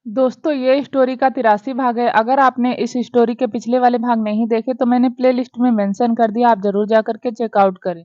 दोस्तों ये स्टोरी का 83 भाग है। अगर आपने इस स्टोरी के पिछले वाले भाग नहीं देखे तो मैंने प्लेलिस्ट में मेंशन कर दिया, आप जरूर जाकर के चेकआउट करें।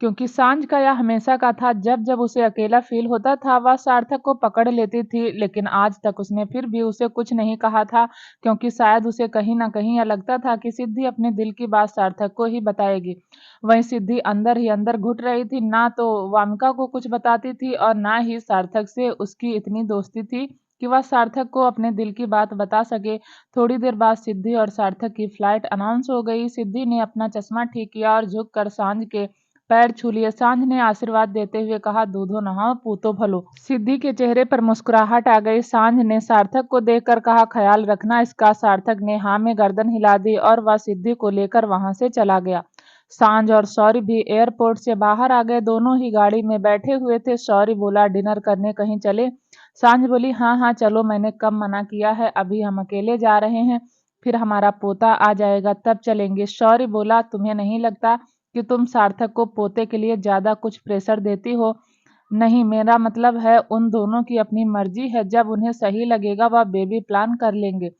क्योंकि सांझ का यह हमेशा का था, जब जब उसे अकेला फील होता था वह सार्थक को पकड़ लेती थी, लेकिन आज तक उसने फिर भी उसे कुछ नहीं कहा था, क्योंकि शायद उसे कहीं ना कहीं यह लगता था कि सिद्धि अपने दिल की बात सार्थक को ही बताएगी। वहीं सिद्धि अंदर ही अंदर घुट रही थी, ना तो वामिका को कुछ बताती थी और ना ही सार्थक से उसकी इतनी दोस्ती थी कि वह सार्थक को अपने दिल की बात बता सके। थोड़ी देर बाद सिद्धि और सार्थक की फ्लाइट अनाउंस हो गई। सिद्धि ने अपना चश्मा ठीक किया और झुककर सांझ के पैर छू लिए। सांझ ने आशीर्वाद देते हुए कहा, दूधो नहाओ पूतो भलो। सिद्धि के चेहरे पर मुस्कुराहट आ गई। सांझ ने सार्थक को देखकर कहा, ख्याल रखना इसका। सार्थक ने हाँ में गर्दन हिला दी और वह सिद्धि को लेकर वहां से चला गया। सांझ और शौर्य भी एयरपोर्ट से बाहर आ गए। दोनों ही गाड़ी में बैठे हुए थे। शौर्य बोला, डिनर करने कहीं चले? सांझ बोली, हाँ हाँ चलो, मैंने कब मना किया है, अभी हम अकेले जा रहे हैं, फिर हमारा पोता आ जाएगा तब चलेंगे। शौर्य बोला, तुम्हें नहीं लगता कि तुम सार्थक को पोते के लिए ज्यादा कुछ प्रेशर देती हो? नहीं, मेरा मतलब है उन दोनों की अपनी मर्जी है, जब उन्हें सही लगेगा वह बेबी प्लान कर लेंगे।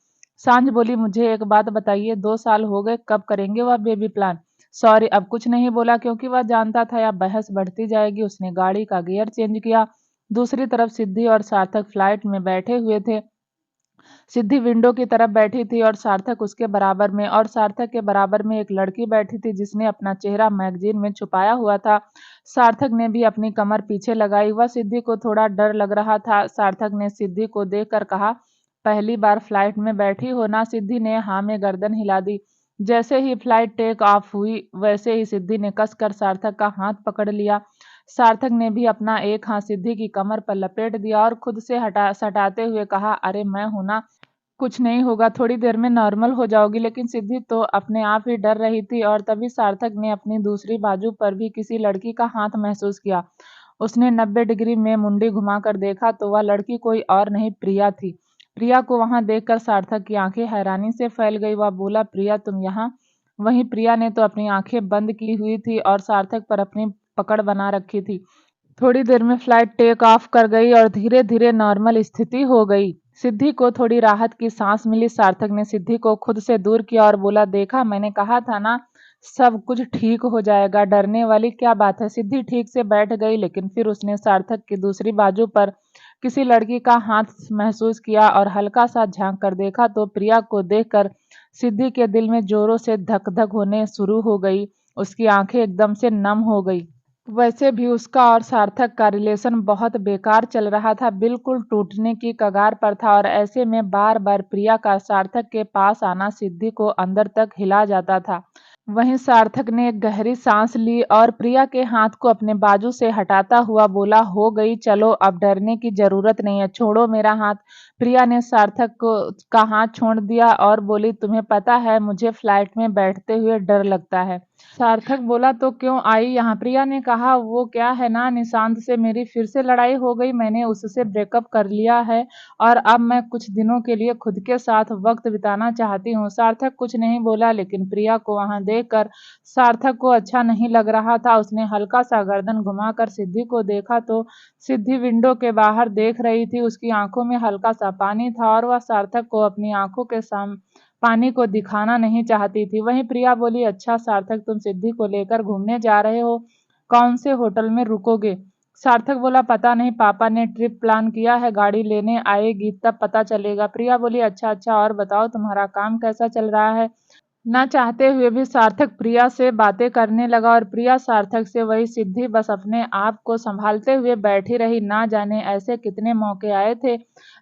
सांझ बोली, मुझे एक बात बताइए, 2 साल हो गए, कब करेंगे वह बेबी प्लान? सॉरी, अब कुछ नहीं बोला क्योंकि वह जानता था यह बहस बढ़ती जाएगी। उसने गाड़ी का गियर चेंज किया। दूसरी तरफ सिद्धि और सार्थक फ्लाइट में बैठे हुए थे। सिद्धि विंडो की तरफ बैठी थी और सार्थक उसके बराबर में, और सार्थक के बराबर में एक लड़की बैठी थी जिसने अपना चेहरा मैगजीन में छुपाया हुआ था। सार्थक ने भी अपनी कमर पीछे लगाई। वह सिद्धि को थोड़ा डर लग रहा था। सार्थक ने सिद्धि को देखकर कहा, पहली बार फ्लाइट में बैठी हो ना? सिद्धि ने हाँ में गर्दन हिला दी। जैसे ही फ्लाइट टेक ऑफ हुई वैसे ही सिद्धि ने कसकर सार्थक का हाथ पकड़ लिया। सार्थक ने भी अपना एक हाथ सिद्धि की कमर पर लपेट दिया और खुद से हटा सटाते हुए कहा, अरे मैं हूं ना, कुछ नहीं होगा, थोड़ी देर में नॉर्मल हो जाओगी। लेकिन सिद्धि तो अपने आप ही डर रही थी और तभी सार्थक ने अपनी दूसरी बाजू पर भी किसी लड़की का हाथ महसूस किया। उसने 90 डिग्री में मुंडी घुमाकर देखा तो वह लड़की कोई और नहीं, प्रिया थी। प्रिया को वहां देखकर सार्थक की आंखें हैरानी से फैल गई। वह बोला, प्रिया तुम यहाँ? वहीं प्रिया ने तो अपनी आंखें बंद की हुई थी और सार्थक पर अपनी पकड़ बना रखी थी। थोड़ी देर में फ्लाइट टेक ऑफ कर गई और धीरे धीरे नॉर्मल स्थिति हो गई। सिद्धि को थोड़ी राहत की सांस मिली। सार्थक ने सिद्धि को खुद से दूर किया और बोला, देखा, मैंने कहा था ना सब कुछ ठीक हो जाएगा, डरने वाली क्या बात है। सिद्धि ठीक से बैठ गई, लेकिन फिर उसने सार्थक की दूसरी बाजू पर किसी लड़की का हाथ महसूस किया और हल्का सा झांक कर देखा तो प्रिया को देखकर सिद्धि के दिल में जोरों से धक धक होने शुरू हो गई। उसकी आंखें एकदम से नम हो गई। वैसे भी उसका और सार्थक का रिलेशन बहुत बेकार चल रहा था, बिल्कुल टूटने की कगार पर था, और ऐसे में बार बार प्रिया का सार्थक के पास आना सिद्धि को अंदर तक हिला जाता था। वहीं सार्थक ने एक गहरी सांस ली और प्रिया के हाथ को अपने बाजू से हटाता हुआ बोला, हो गई, चलो अब डरने की जरूरत नहीं है, छोड़ो मेरा हाथ। प्रिया ने सार्थक को का हाथ छोड़ दिया और बोली, तुम्हें पता है मुझे फ्लाइट में बैठते हुए डर लगता है। सार्थक बोला, तो क्यों आई यहाँ? प्रिया ने कहा, वो क्या है ना, निशांत से मेरी फिर से लड़ाई हो गई, मैंने उससे ब्रेकअप कर लिया है और अब मैं कुछ दिनों के लिए खुद के साथ वक्त बिताना चाहती हूँ। सार्थक कुछ नहीं बोला, लेकिन प्रिया को वहां देखकर सार्थक को अच्छा नहीं लग रहा था। उसने हल्का सा गर्दन घुमाकर सिद्धि को देखा तो सिद्धि विंडो के बाहर देख रही थी। उसकी आंखों में हल्का सा पानी था और वह सार्थक को अपनी आंखों के सामने पानी को दिखाना नहीं चाहती थी। वहीं प्रिया बोली, अच्छा सार्थक, तुम सिद्धि को लेकर घूमने जा रहे हो, कौन से होटल में रुकोगे? सार्थक बोला, पता नहीं, पापा ने ट्रिप प्लान किया है, गाड़ी लेने आएगी तब पता चलेगा। प्रिया बोली, अच्छा अच्छा, और बताओ तुम्हारा काम कैसा चल रहा है? ना चाहते हुए भी सार्थक प्रिया से बातें करने लगा और प्रिया सार्थक से। वही सिद्धि बस अपने आप को संभालते हुए बैठी रही। ना जाने ऐसे कितने मौके आए थे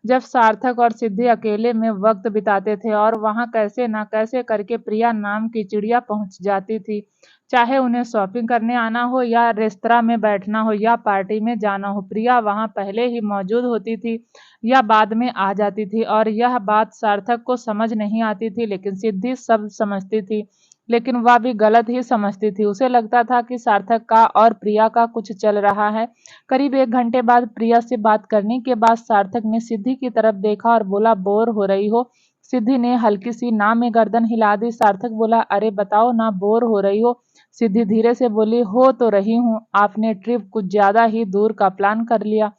जब सार्थक और सिद्धि अकेले में वक्त बिताते थे और वहां कैसे ना कैसे करके प्रिया नाम की चिड़िया पहुंच जाती थी। चाहे उन्हें शॉपिंग करने आना हो या रेस्तरा में बैठना हो या पार्टी में जाना हो, प्रिया वहां पहले ही मौजूद होती थी या बाद में आ जाती थी। और यह बात सार्थक को समझ नहीं आती थी, लेकिन सिद्धि सब समझती थी, लेकिन वह भी गलत ही समझती थी। उसे लगता था कि सार्थक का और प्रिया का कुछ चल रहा है। करीब 1 घंटे बाद प्रिया से बात करने के बाद सार्थक ने सिद्धि की तरफ देखा और बोला, बोर हो रही हो? सिद्धि ने हल्की सी ना में गर्दन हिला दी। सार्थक बोला, अरे बताओ ना, बोर हो रही हो? सिद्धि धीरे से बोली, हो तो रही हूँ, आपने ट्रिप कुछ ज्यादा ही दूर का प्लान कर लिया।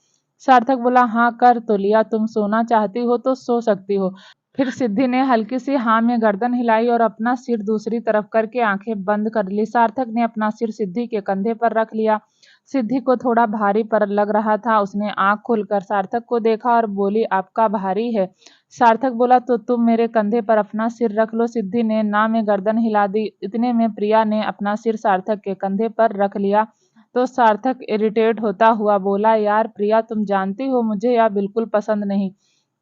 सार्थक बोला, हाँ कर तो लिया, तुम सोना चाहती हो तो सो सकती हो। फिर सिद्धि ने हल्की सी हाँ में गर्दन हिलाई और अपना सिर दूसरी तरफ करके आंखें बंद कर ली। सार्थक ने अपना सिर सिद्धि के कंधे पर रख लिया। सिद्धि को थोड़ा भारी पर लग रहा था। उसने आंख खोलकर सार्थक को देखा और बोली, आपका भारी है। सार्थक बोला, तो तुम मेरे कंधे पर अपना सिर रख लो। सिद्धि ने ना में गर्दन हिला दी। इतने में प्रिया ने अपना सिर सार्थक के कंधे पर रख लिया तो सार्थक इरिटेट होता हुआ बोला, यार प्रिया, तुम जानती हो मुझे यह बिल्कुल पसंद नहीं।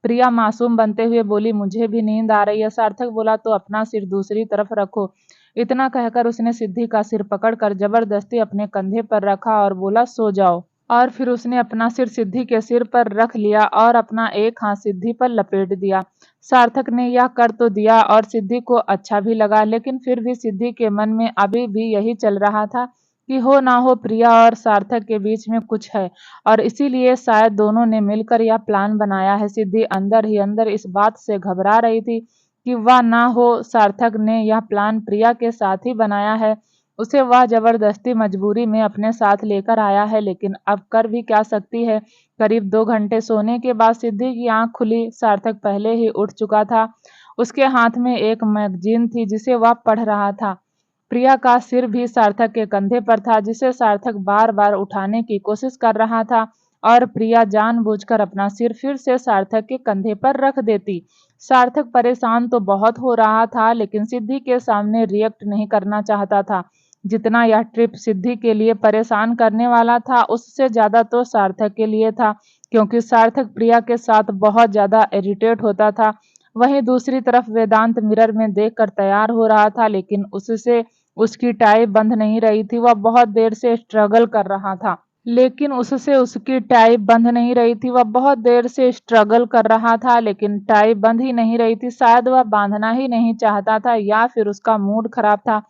प्रिया मासूम बनते हुए बोली, मुझे भी नींद आ रही है। सार्थक बोला, तो अपना सिर दूसरी तरफ रखो। इतना कहकर उसने सिद्धि का सिर पकड़कर जबरदस्ती अपने कंधे पर रखा और बोला, सो जाओ। और फिर उसने अपना सिर सिद्धि के सिर पर रख लिया और अपना एक हाथ सिद्धि पर लपेट दिया। सार्थक ने यह कर तो दिया और सिद्धि को अच्छा भी लगा, लेकिन फिर भी सिद्धि के मन में अभी भी यही चल रहा था कि हो ना हो प्रिया और सार्थक के बीच में कुछ है और इसीलिए शायद दोनों ने मिलकर यह प्लान बनाया है। सिद्धि अंदर ही अंदर इस बात से घबरा रही थी कि वह ना हो सार्थक ने यह प्लान प्रिया के साथ ही बनाया है, उसे वह जबरदस्ती मजबूरी में अपने साथ लेकर आया है, लेकिन अब कर भी क्या सकती है। करीब 2 घंटे सोने के बाद सिद्धि की आंख खुली। सार्थक पहले ही उठ चुका था। उसके हाथ में एक मैगजीन थी जिसे वह पढ़ रहा था। प्रिया का सिर भी सार्थक के कंधे पर था जिसे सार्थक बार बार उठाने की कोशिश कर रहा था और प्रिया जानबूझकर अपना सिर फिर से सार्थक के कंधे पर रख देती। सार्थक परेशान तो बहुत हो रहा था लेकिन सिद्धि के सामने रिएक्ट नहीं करना चाहता था। जितना यह ट्रिप सिद्धि के लिए परेशान करने वाला था उससे ज्यादा तो सार्थक के लिए था, क्योंकि सार्थक प्रिया के साथ बहुत ज्यादा इरिटेट होता था। वहीं दूसरी तरफ वेदांत मिरर में देखकर तैयार हो रहा था, लेकिन उससे उसकी टाई बंध नहीं रही थी। वह बहुत देर से स्ट्रगल कर रहा था, लेकिन उससे उसकी टाई बंध नहीं रही थी। वह बहुत देर से स्ट्रगल कर रहा था लेकिन टाई बंध ही नहीं रही थी। शायद वह बांधना ही नहीं चाहता था या फिर उसका मूड खराब था।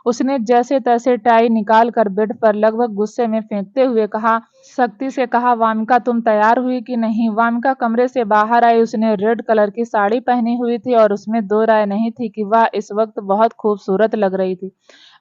उसने जैसे तैसे टाई निकाल कर बेड पर लगभग गुस्से में फेंकते हुए कहा, शक्ति से कहा, वामिका तुम तैयार हुई कि नहीं। वामिका कमरे से बाहर आई। उसने रेड कलर की साड़ी पहनी हुई थी और उसमें दो राय नहीं थी कि वह इस वक्त बहुत खूबसूरत लग रही थी।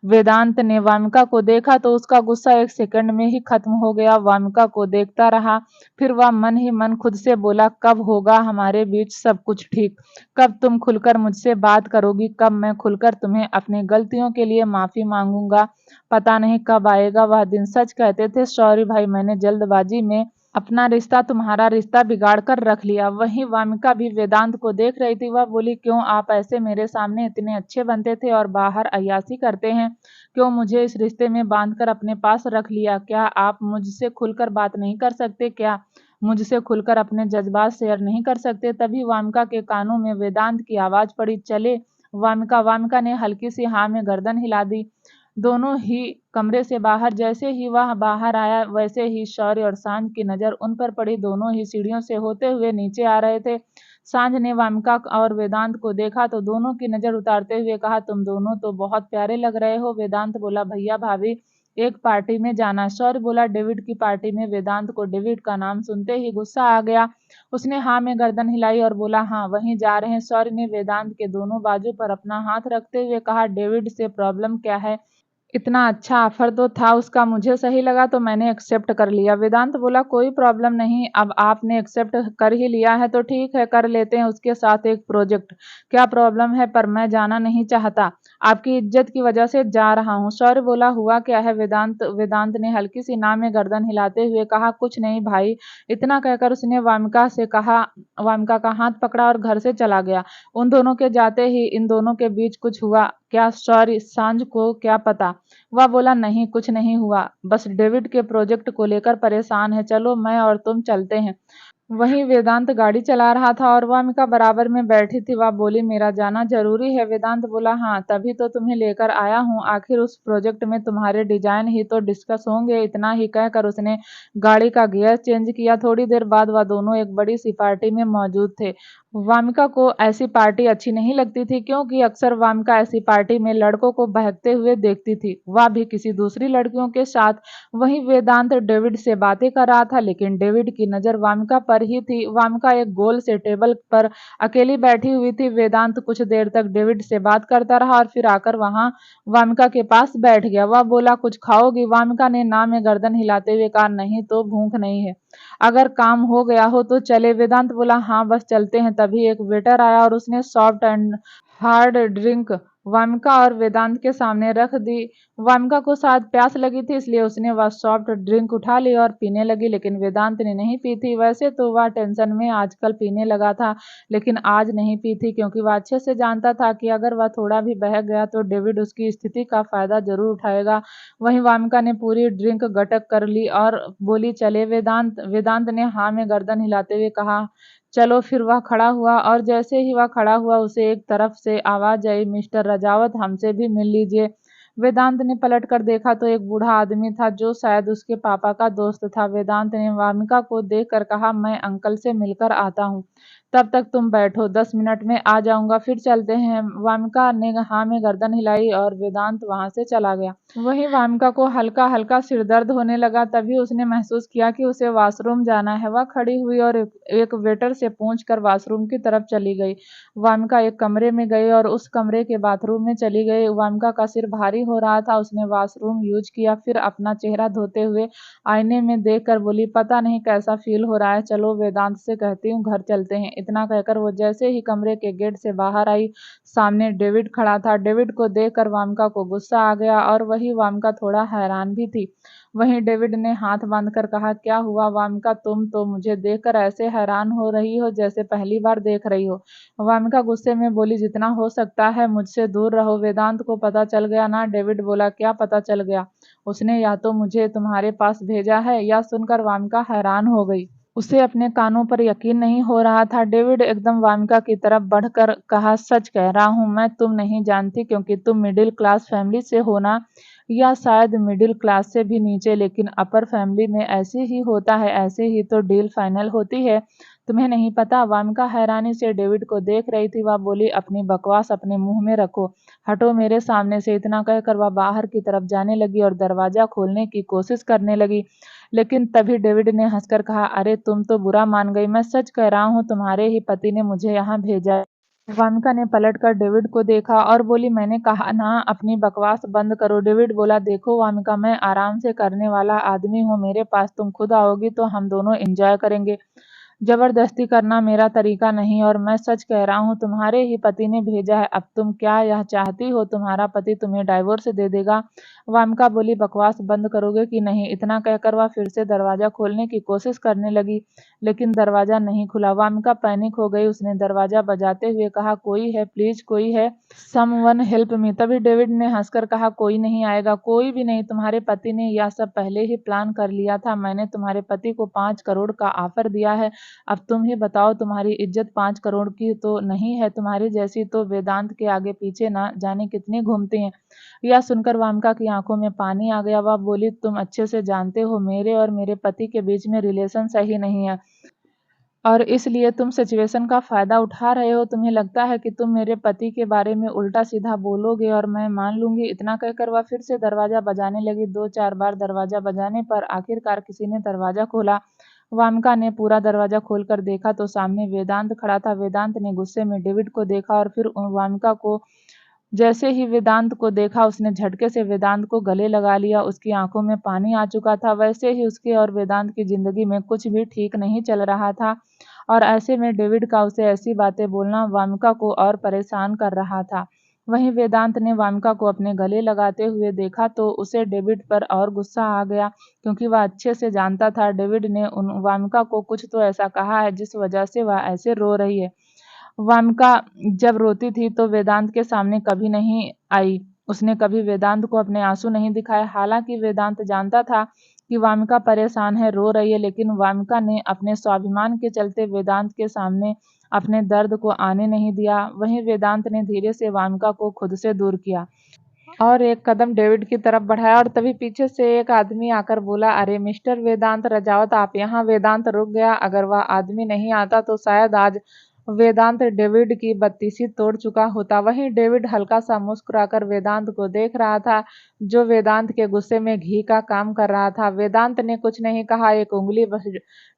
वेदांत ने वामिका को देखा तो उसका गुस्सा एक सेकंड में ही खत्म हो गया। वामिका को देखता रहा, फिर वह मन ही मन खुद से बोला, कब होगा हमारे बीच सब कुछ ठीक? कब तुम खुलकर मुझसे बात करोगी? कब मैं खुलकर तुम्हें अपनी गलतियों के लिए माफी मांगूंगा? पता नहीं कब आएगा वह दिन। सच कहते थे, सॉरी भाई, मैंने जल्दबाजी में अपना रिश्ता तुम्हारा रिश्ता बिगाड़ कर रख लिया। वहीं वामिका भी वेदांत को देख रही थी। वह बोली, क्यों आप ऐसे मेरे सामने इतने अच्छे बनते थे और बाहर अय्यासी करते हैं? क्यों मुझे इस रिश्ते में बांधकर अपने पास रख लिया? क्या आप मुझसे खुलकर बात नहीं कर सकते? क्या मुझसे खुलकर अपने जज्बात शेयर नहीं कर सकते? तभी वामिका के कानों में वेदांत की आवाज पड़ी, चले वामिका। वामिका ने हल्की सी हाँ में गर्दन हिला दी। दोनों ही कमरे से बाहर। जैसे ही वह बाहर आया वैसे ही शौर्य और सांझ की नजर उन पर पड़ी। दोनों ही सीढ़ियों से होते हुए नीचे आ रहे थे। सांझ ने वामिका और वेदांत को देखा तो दोनों की नजर उतारते हुए कहा, तुम दोनों तो बहुत प्यारे लग रहे हो। वेदांत बोला, भैया भाभी एक पार्टी में जाना। शौर्य बोला, डेविड की पार्टी में? वेदांत को डेविड का नाम सुनते ही गुस्सा आ गया। उसने हाँ में गर्दन हिलाई और बोला, हाँ वहीं जा रहे हैं। शौर्य ने वेदांत के दोनों बाजू पर अपना हाथ रखते हुए कहा, डेविड से प्रॉब्लम क्या है? इतना अच्छा ऑफर तो था उसका, मुझे सही लगा तो मैंने एक्सेप्ट कर लिया। वेदांत बोला, कोई प्रॉब्लम नहीं, अब आपने एक्सेप्ट कर ही लिया है तो ठीक है, कर लेते हैं उसके साथ एक प्रोजेक्ट। क्या प्रॉब्लम है? पर मैं जाना नहीं चाहता, आपकी इज्जत की वजह से जा रहा हूँ। शौर्य बोला, हुआ क्या है? वेदांत ने हल्की सी ना में गर्दन हिलाते हुए कहा, कुछ नहीं भाई। इतना कहकर उसने वामिका का हाथ पकड़ा और घर से चला गया। उन दोनों के जाते ही इन दोनों के बीच कुछ हुआ क्या? शौर्य, सांझ को क्या पता? वह बोला, नहीं कुछ नहीं हुआ, बस डेविड के प्रोजेक्ट को लेकर परेशान है, चलो मैं और तुम चलते हैं। वहीं वेदांत गाड़ी चला रहा था और वामिका बराबर में बैठी थी। वह बोली, मेरा जाना जरूरी है? वेदांत बोला, हाँ तभी तो तुम्हें लेकर आया हूँ, आखिर उस प्रोजेक्ट में तुम्हारे डिजाइन ही तो डिस्कस होंगे। इतना ही कहकर उसने गाड़ी का गियर चेंज किया। थोड़ी देर बाद वह दोनों एक बड़ी सी पार्टी में मौजूद थे। वामिका को ऐसी पार्टी अच्छी नहीं लगती थी क्योंकि अक्सर वामिका ऐसी पार्टी में लड़कों को बहकते हुए देखती थी, वह भी किसी दूसरी लड़कियों के साथ। वहीं वेदांत डेविड से बातें कर रहा था, लेकिन डेविड की नज़र वामिका पर ही थी। वामिका एक गोल से टेबल पर अकेली बैठी हुई थी। वेदांत कुछ देर तक डेविड से बात करता रहा और फिर आकर वहां वामिका के पास बैठ गया। वह बोला, कुछ खाओगी? वामिका ने ना में गर्दन हिलाते हुए कहा, नहीं तो भूख नहीं है, अगर काम हो गया हो तो चले। वेदांत बोला, हाँ बस चलते हैं। तभी एक वेटर आया और उसने soft and hard drink Wamiqa और वेदांत के सामने रख दी। वामिका को शायद प्यास लगी थी, इसलिए उसने वह सॉफ्ट ड्रिंक उठा ली और पीने लगी, लेकिन वेदांत ने नहीं पी थी। वैसे तो वह टेंशन में आजकल पीने लगा था, लेकिन आज नहीं पी थी क्योंकि वह अच्छे से जानता था कि अगर वह थोड़ा भी बहक गया तो डेविड उसकी स्थिति का फायदा जरूर उठाएगा। वहीं वामिका ने पूरी ड्रिंक गटक कर ली और बोली, चले वेदांत? वेदांत ने हाँ में गर्दन हिलाते हुए कहा, चलो। फिर वह खड़ा हुआ और जैसे ही वह खड़ा हुआ उसे एक तरफ से आवाज आई, मिस्टर रजावत, हमसे भी मिल लीजिए। वेदांत ने पलट कर देखा तो एक बूढ़ा आदमी था जो शायद उसके पापा का दोस्त था। वेदांत ने वामिका को देखकर कहा, मैं अंकल से मिलकर आता हूँ, तब तक तुम बैठो, 10 मिनट में आ जाऊंगा, फिर चलते हैं। वामिका ने हाँ में गर्दन हिलाई और वेदांत वहां से चला गया। वहीं वामिका को हल्का हल्का सिर दर्द होने लगा। तभी उसने महसूस किया कि उसे वॉशरूम जाना है। वह खड़ी हुई और एक वेटर से पूछकर वॉशरूम की तरफ चली गई। वामिका एक कमरे में गई और उस कमरे के बाथरूम में चली गई। वामिका का सिर भारी हो रहा था। उसने वॉशरूम यूज किया, फिर अपना चेहरा धोते हुए आईने में देखकर बोली, पता नहीं कैसा फील हो रहा है, चलो वेदांत से कहती हूँ, घर चलते हैं। इतना कहकर वो जैसे ही कमरे के गेट से बाहर आई, सामने डेविड खड़ा था। डेविड को देखकर वामिका को गुस्सा आ गया और वही वामिका थोड़ा हैरान भी थी। वहीं डेविड ने हाथ बांधकर कहा, क्या हुआ वामिका? तुम तो मुझे देखकर ऐसे हैरान हो रही हो जैसे पहली बार देख रही हो। वामिका गुस्से में बोली, जितना हो सकता है मुझसे दूर रहो। वेदांत को पता चल गया ना? डेविड बोला, क्या पता चल गया? उसने या तो मुझे तुम्हारे पास भेजा है। यह सुनकर वामिका हैरान हो गई। उसे अपने कानों पर यकीन नहीं हो रहा था। डेविड एकदम वामिका की तरफ बढ़कर कहा, सच कह रहा हूँ मैं, तुम नहीं जानती क्योंकि तुम मिडिल क्लास फैमिली से हो ना, या शायद मिडिल क्लास से भी नीचे, लेकिन अपर फैमिली में ऐसे ही होता है, ऐसे ही तो डील फाइनल होती है, तुम्हें नहीं पता? वामिका हैरानी से डेविड को देख रही थी। वह बोली, अपनी बकवास अपने मुंह में रखो, हटो मेरे सामने से। इतना कहकर वह बाहर की तरफ जाने लगी और दरवाजा खोलने की कोशिश करने लगी, लेकिन तभी डेविड ने हंसकर कहा, अरे तुम तो बुरा मान गई, मैं सच कह रहा हूँ, तुम्हारे ही पति ने मुझे यहाँ भेजा। वामिका ने पलटकर डेविड को देखा और बोली, मैंने कहा ना अपनी बकवास बंद करो। डेविड बोला, देखो वामिका, मैं आराम से करने वाला आदमी हूँ, मेरे पास तुम खुद आओगी तो हम दोनों एंजॉय करेंगे। जबरदस्ती करना मेरा तरीका नहीं, और मैं सच कह रहा हूँ, तुम्हारे ही पति ने भेजा है। अब तुम क्या यह चाहती हो तुम्हारा पति तुम्हें डाइवोर्स दे देगा? वामिका बोली, बकवास बंद करोगे कि नहीं? इतना कहकर वह फिर से दरवाजा खोलने की कोशिश करने लगी, लेकिन दरवाजा नहीं खुला। वामिका पैनिक हो गई। उसने दरवाजा बजाते हुए कहा, कोई है प्लीज, कोई है, समवन हेल्प मी। तभी डेविड ने हंसकर कहा, कोई नहीं आएगा, कोई भी नहीं, तुम्हारे पति ने यह सब पहले ही प्लान कर लिया था। मैंने तुम्हारे पति को 5 करोड़ का ऑफर दिया है। अब तुम ही बताओ, तुम्हारी इज्जत 5 करोड़ की तो नहीं है? तुम्हारी जैसी तो वेदांत के आगे पीछे ना जाने कितनी घूमती हैं। यह सुनकर वामिका की आंखों में पानी आ गया। वह बोली, तुम अच्छे से जानते हो मेरे और मेरे पति के बीच में रिलेशन सही नहीं है, और इसलिए तुम सिचुएशन का फायदा उठा रहे हो। तुम्हें लगता है कि तुम मेरे पति के बारे में उल्टा सीधा बोलोगे और मैं मान लूंगी। इतना कहकर वह फिर से दरवाजा बजाने लगी। 2-4 बार दरवाजा बजाने पर आखिरकार किसी ने दरवाजा खोला। वामिका ने पूरा दरवाजा खोलकर देखा तो सामने वेदांत खड़ा था। वेदांत ने गुस्से में डेविड को देखा और फिर वामिका को। जैसे ही वेदांत को देखा उसने झटके से वेदांत को गले लगा लिया। उसकी आंखों में पानी आ चुका था। वैसे ही उसके और वेदांत की जिंदगी में कुछ भी ठीक नहीं चल रहा था, और ऐसे में डेविड का उसे ऐसी बातें बोलना वामिका को और परेशान कर रहा था। वहीं वेदांत ने वामिका को अपने गले लगाते हुए देखा तो उसे डेविड पर और गुस्सा आ गया, क्योंकि वह अच्छे से जानता था डेविड ने उन वामिका को कुछ तो ऐसा कहा है जिस वजह से वह ऐसे रो रही है। वामिका जब रोती थी तो वेदांत के सामने कभी नहीं आई। उसने कभी वेदांत को अपने आंसू नहीं दिखाए। हालांकि वेदांत जानता था कि वामिका परेशान है, रो रही है, लेकिन वामिका ने अपने स्वाभिमान के चलते वेदांत के सामने अपने दर्द को आने नहीं दिया। वहीं वेदांत ने धीरे से वामिका को खुद से दूर किया और एक कदम डेविड की तरफ बढ़ाया, और तभी पीछे से एक आदमी आकर बोला, अरे मिस्टर वेदांत रजावत, आप यहाँ? वेदांत रुक गया। अगर वह आदमी नहीं आता तो शायद आज वेदांत डेविड की बत्तीसी तोड़ चुका होता। वहीं डेविड हल्का सा मुस्कुराकर वेदांत को देख रहा था, जो वेदांत के गुस्से में घी का काम कर रहा था। वेदांत ने कुछ नहीं कहा, एक उंगली बस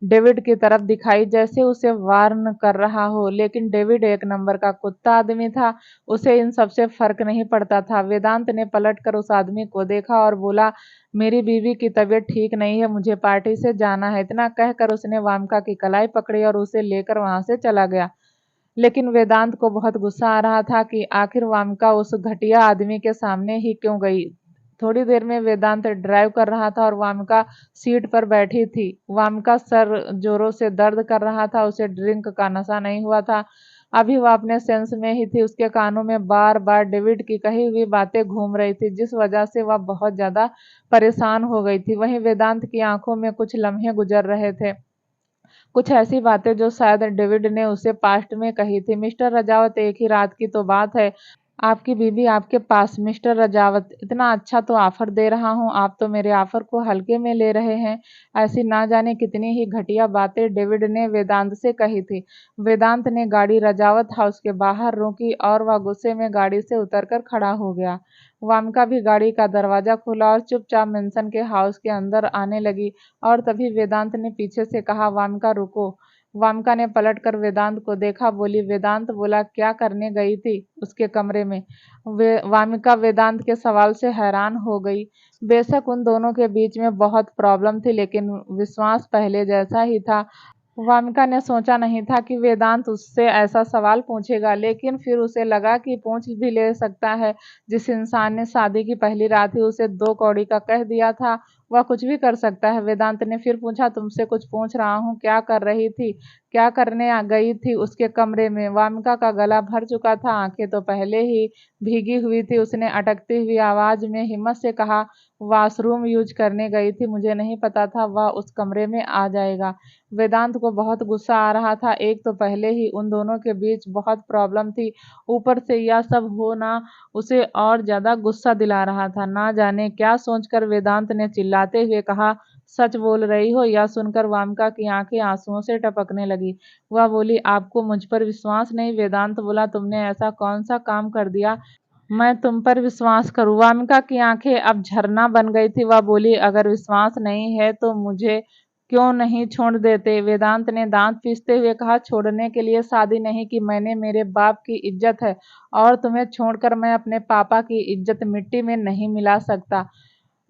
डेविड की तरफ दिखाई, जैसे उसे वार्न कर रहा हो। लेकिन डेविड एक नंबर का कुत्ता आदमी था, उसे इन सबसे फर्क नहीं पड़ता था। वेदांत ने पलटकर उस आदमी को देखा और बोला, मेरी बीवी की तबीयत ठीक नहीं है, मुझे पार्टी से जाना है। इतना कहकर उसने वामिका की कलाई पकड़ी और उसे लेकर वहां से चला गया। लेकिन वेदांत को बहुत गुस्सा आ रहा था कि आखिर वामिका उस घटिया आदमी के सामने ही क्यों गई। थोड़ी देर में वेदांत ड्राइव कर रहा था और वामिका सीट पर बैठी थी। वामिका सर जोरों से दर्द कर रहा था, उसे ड्रिंक का नशा नहीं हुआ था, अभी वह अपने सेंस में ही थी। उसके कानों में बार बार डेविड की कही हुई बातें घूम रही थी, जिस वजह से वह बहुत ज्यादा परेशान हो गई थी। वहीं वेदांत की आंखों में कुछ लम्हे गुजर रहे थे, कुछ ऐसी बातें जो शायद डेविड ने उसे पास्ट में कही थी। मिस्टर रजावत, एक ही रात की तो बात है, आपकी बीवी आपके पास। मिस्टर रजावत, इतना अच्छा तो ऑफर दे रहा हूँ, आप तो मेरे ऑफर को हल्के में ले रहे हैं। ऐसी ना जाने कितनी ही घटिया बातें डेविड ने वेदांत से कही थी। वेदांत ने गाड़ी रजावत हाउस के बाहर रोकी और वह गुस्से में गाड़ी से उतरकर खड़ा हो गया। वामिका भी गाड़ी का दरवाजा खोला और चुपचाप मेंशन के हाउस के अंदर आने लगी। और तभी वेदांत ने पीछे से कहा, वामिका रुको। वामिका ने पलटकर वेदांत को देखा, बोली। वेदांत बोला, क्या करने गई थी उसके कमरे में? वामिका वेदांत के सवाल से हैरान हो गई। बेशक उन दोनों के बीच में बहुत प्रॉब्लम थी, लेकिन विश्वास पहले जैसा ही था। वामिका ने सोचा नहीं था कि वेदांत उससे ऐसा सवाल पूछेगा, लेकिन फिर उसे लगा कि पूछ भी ले सकता है। जिस इंसान ने शादी की पहली रात ही उसे 2 कौड़ी का कह दिया था, वह कुछ भी कर सकता है। वेदांत ने फिर पूछा, तुमसे कुछ पूछ रहा हूँ, क्या कर रही थी, क्या करने आ गई थी उसके कमरे में? वामिका का गला भर चुका था, आंखें तो पहले ही भीगी हुई थी। उसने अटकती हुई आवाज में हिम्मत से कहा, वॉशरूम यूज करने गई थी, मुझे नहीं पता था वह उस कमरे में आ जाएगा। वेदांत को बहुत गुस्सा आ रहा था। एक तो पहले ही उन दोनों के बीच बहुत प्रॉब्लम थी, ऊपर से यह सब होना उसे और ज्यादा गुस्सा दिला रहा था। ना जाने क्या सोचकर वेदांत ने चिल्लाते हुए कहा, सच बोल रही हो? यह सुनकर वामिका की आंखें आंसुओं से टपकने लगी। वह बोली, आपको मुझ पर विश्वास नहीं? वेदांत बोला, तुमने ऐसा कौन सा काम कर दिया मैं तुम पर विश्वास करूं? वामिका की आंखें अब झरना बन गई थी। वह बोली, अगर विश्वास नहीं है तो मुझे क्यों नहीं छोड़ देते? वेदांत ने दांत पीसते हुए कहा, छोड़ने के लिए शादी नहीं की मैंने, मेरे बाप की इज्जत है, और तुम्हें छोड़कर मैं अपने पापा की इज्जत मिट्टी में नहीं मिला सकता।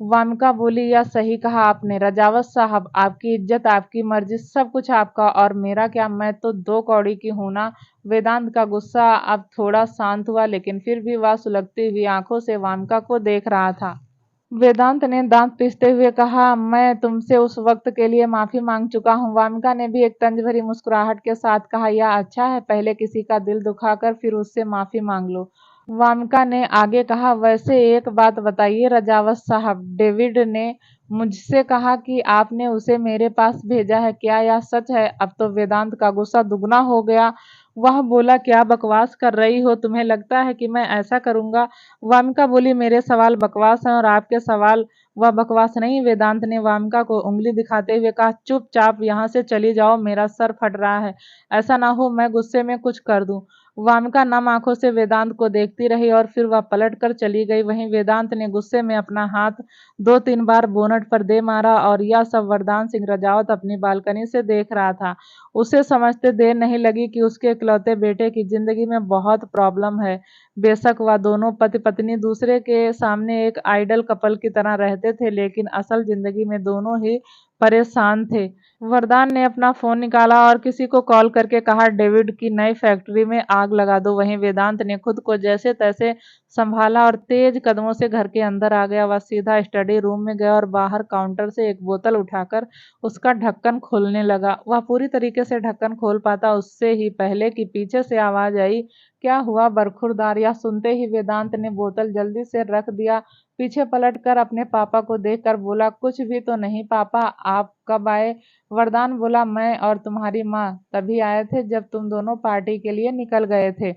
वामिका बोली, यह सही कहा आपने रजावत साहब, आपकी इज्जत, आपकी मर्जी, सब कुछ आपका, और मेरा क्या? मैं तो 2 कौड़ी की हूं ना। वेदांत का गुस्सा अब थोड़ा शांत हुआ, लेकिन फिर भी वह सुलगती हुई आंखों से वामिका को देख रहा था। वेदांत ने दांत पीसते हुए कहा, मैं तुमसे उस वक्त के लिए माफी मांग चुका हूँ। वामिका ने भी एक तंज भरी मुस्कुराहट के साथ कहा, यह अच्छा है, पहले किसी का दिल दुखाकर फिर उससे माफी मांग लो। वामिका ने आगे कहा, वैसे एक बात बताइए रजावत साहब, डेविड ने मुझसे कहा कि आपने उसे मेरे पास भेजा है, क्या यह सच है? अब तो वेदांत का गुस्सा दुगना हो गया। वह बोला, क्या बकवास कर रही हो? तुम्हें लगता है कि मैं ऐसा करूंगा? वामिका बोली, मेरे सवाल बकवास हैं और आपके सवाल वह बकवास नहीं। वेदांत ने वामिका को उंगली दिखाते हुए कहा, चुपचाप यहाँ से चली जाओ, मेरा सर फट रहा है, ऐसा ना हो मैं गुस्से में कुछ कर दूं। वामिका नम आंखों से वेदांत को देखती रही और फिर वह पलट कर चली गई। वहीं वेदांत ने गुस्से में अपना हाथ 2-3 बार बोनट पर दे मारा, और यह सब वरदान सिंह रजावत अपनी बालकनी से देख रहा था। उसे समझते देर नहीं लगी कि उसके इकलौते बेटे की जिंदगी में बहुत प्रॉब्लम है। बेशक वह दोनों पति पत्नी दूसरे के सामने एक आइडल कपल की तरह रहते थे, लेकिन असल जिंदगी में दोनों ही परेशान थे। वरदान ने अपना फोन निकाला और किसी को कॉल करके कहा, डेविड की नई फैक्ट्री में आग लगा दो। वहीं वेदांत ने खुद को जैसे तैसे संभाला और तेज कदमों से घर के अंदर आ गया। वह सीधा स्टडी रूम में गया और बाहर काउंटर से एक बोतल उठाकर उसका ढक्कन खोलने लगा। वह पूरी तरीके से ढक्कन खोल पाता उससे ही पहले कि पीछे से आवाज आई, क्या हुआ बरखुरदार? यह सुनते ही वेदांत ने बोतल जल्दी से रख दिया। पीछे पलटकर अपने पापा को देखकर बोला, कुछ भी तो नहीं पापा, आप कब आए? वरदान बोला, मैं और तुम्हारी माँ तभी आए थे जब तुम दोनों पार्टी के लिए निकल गए थे।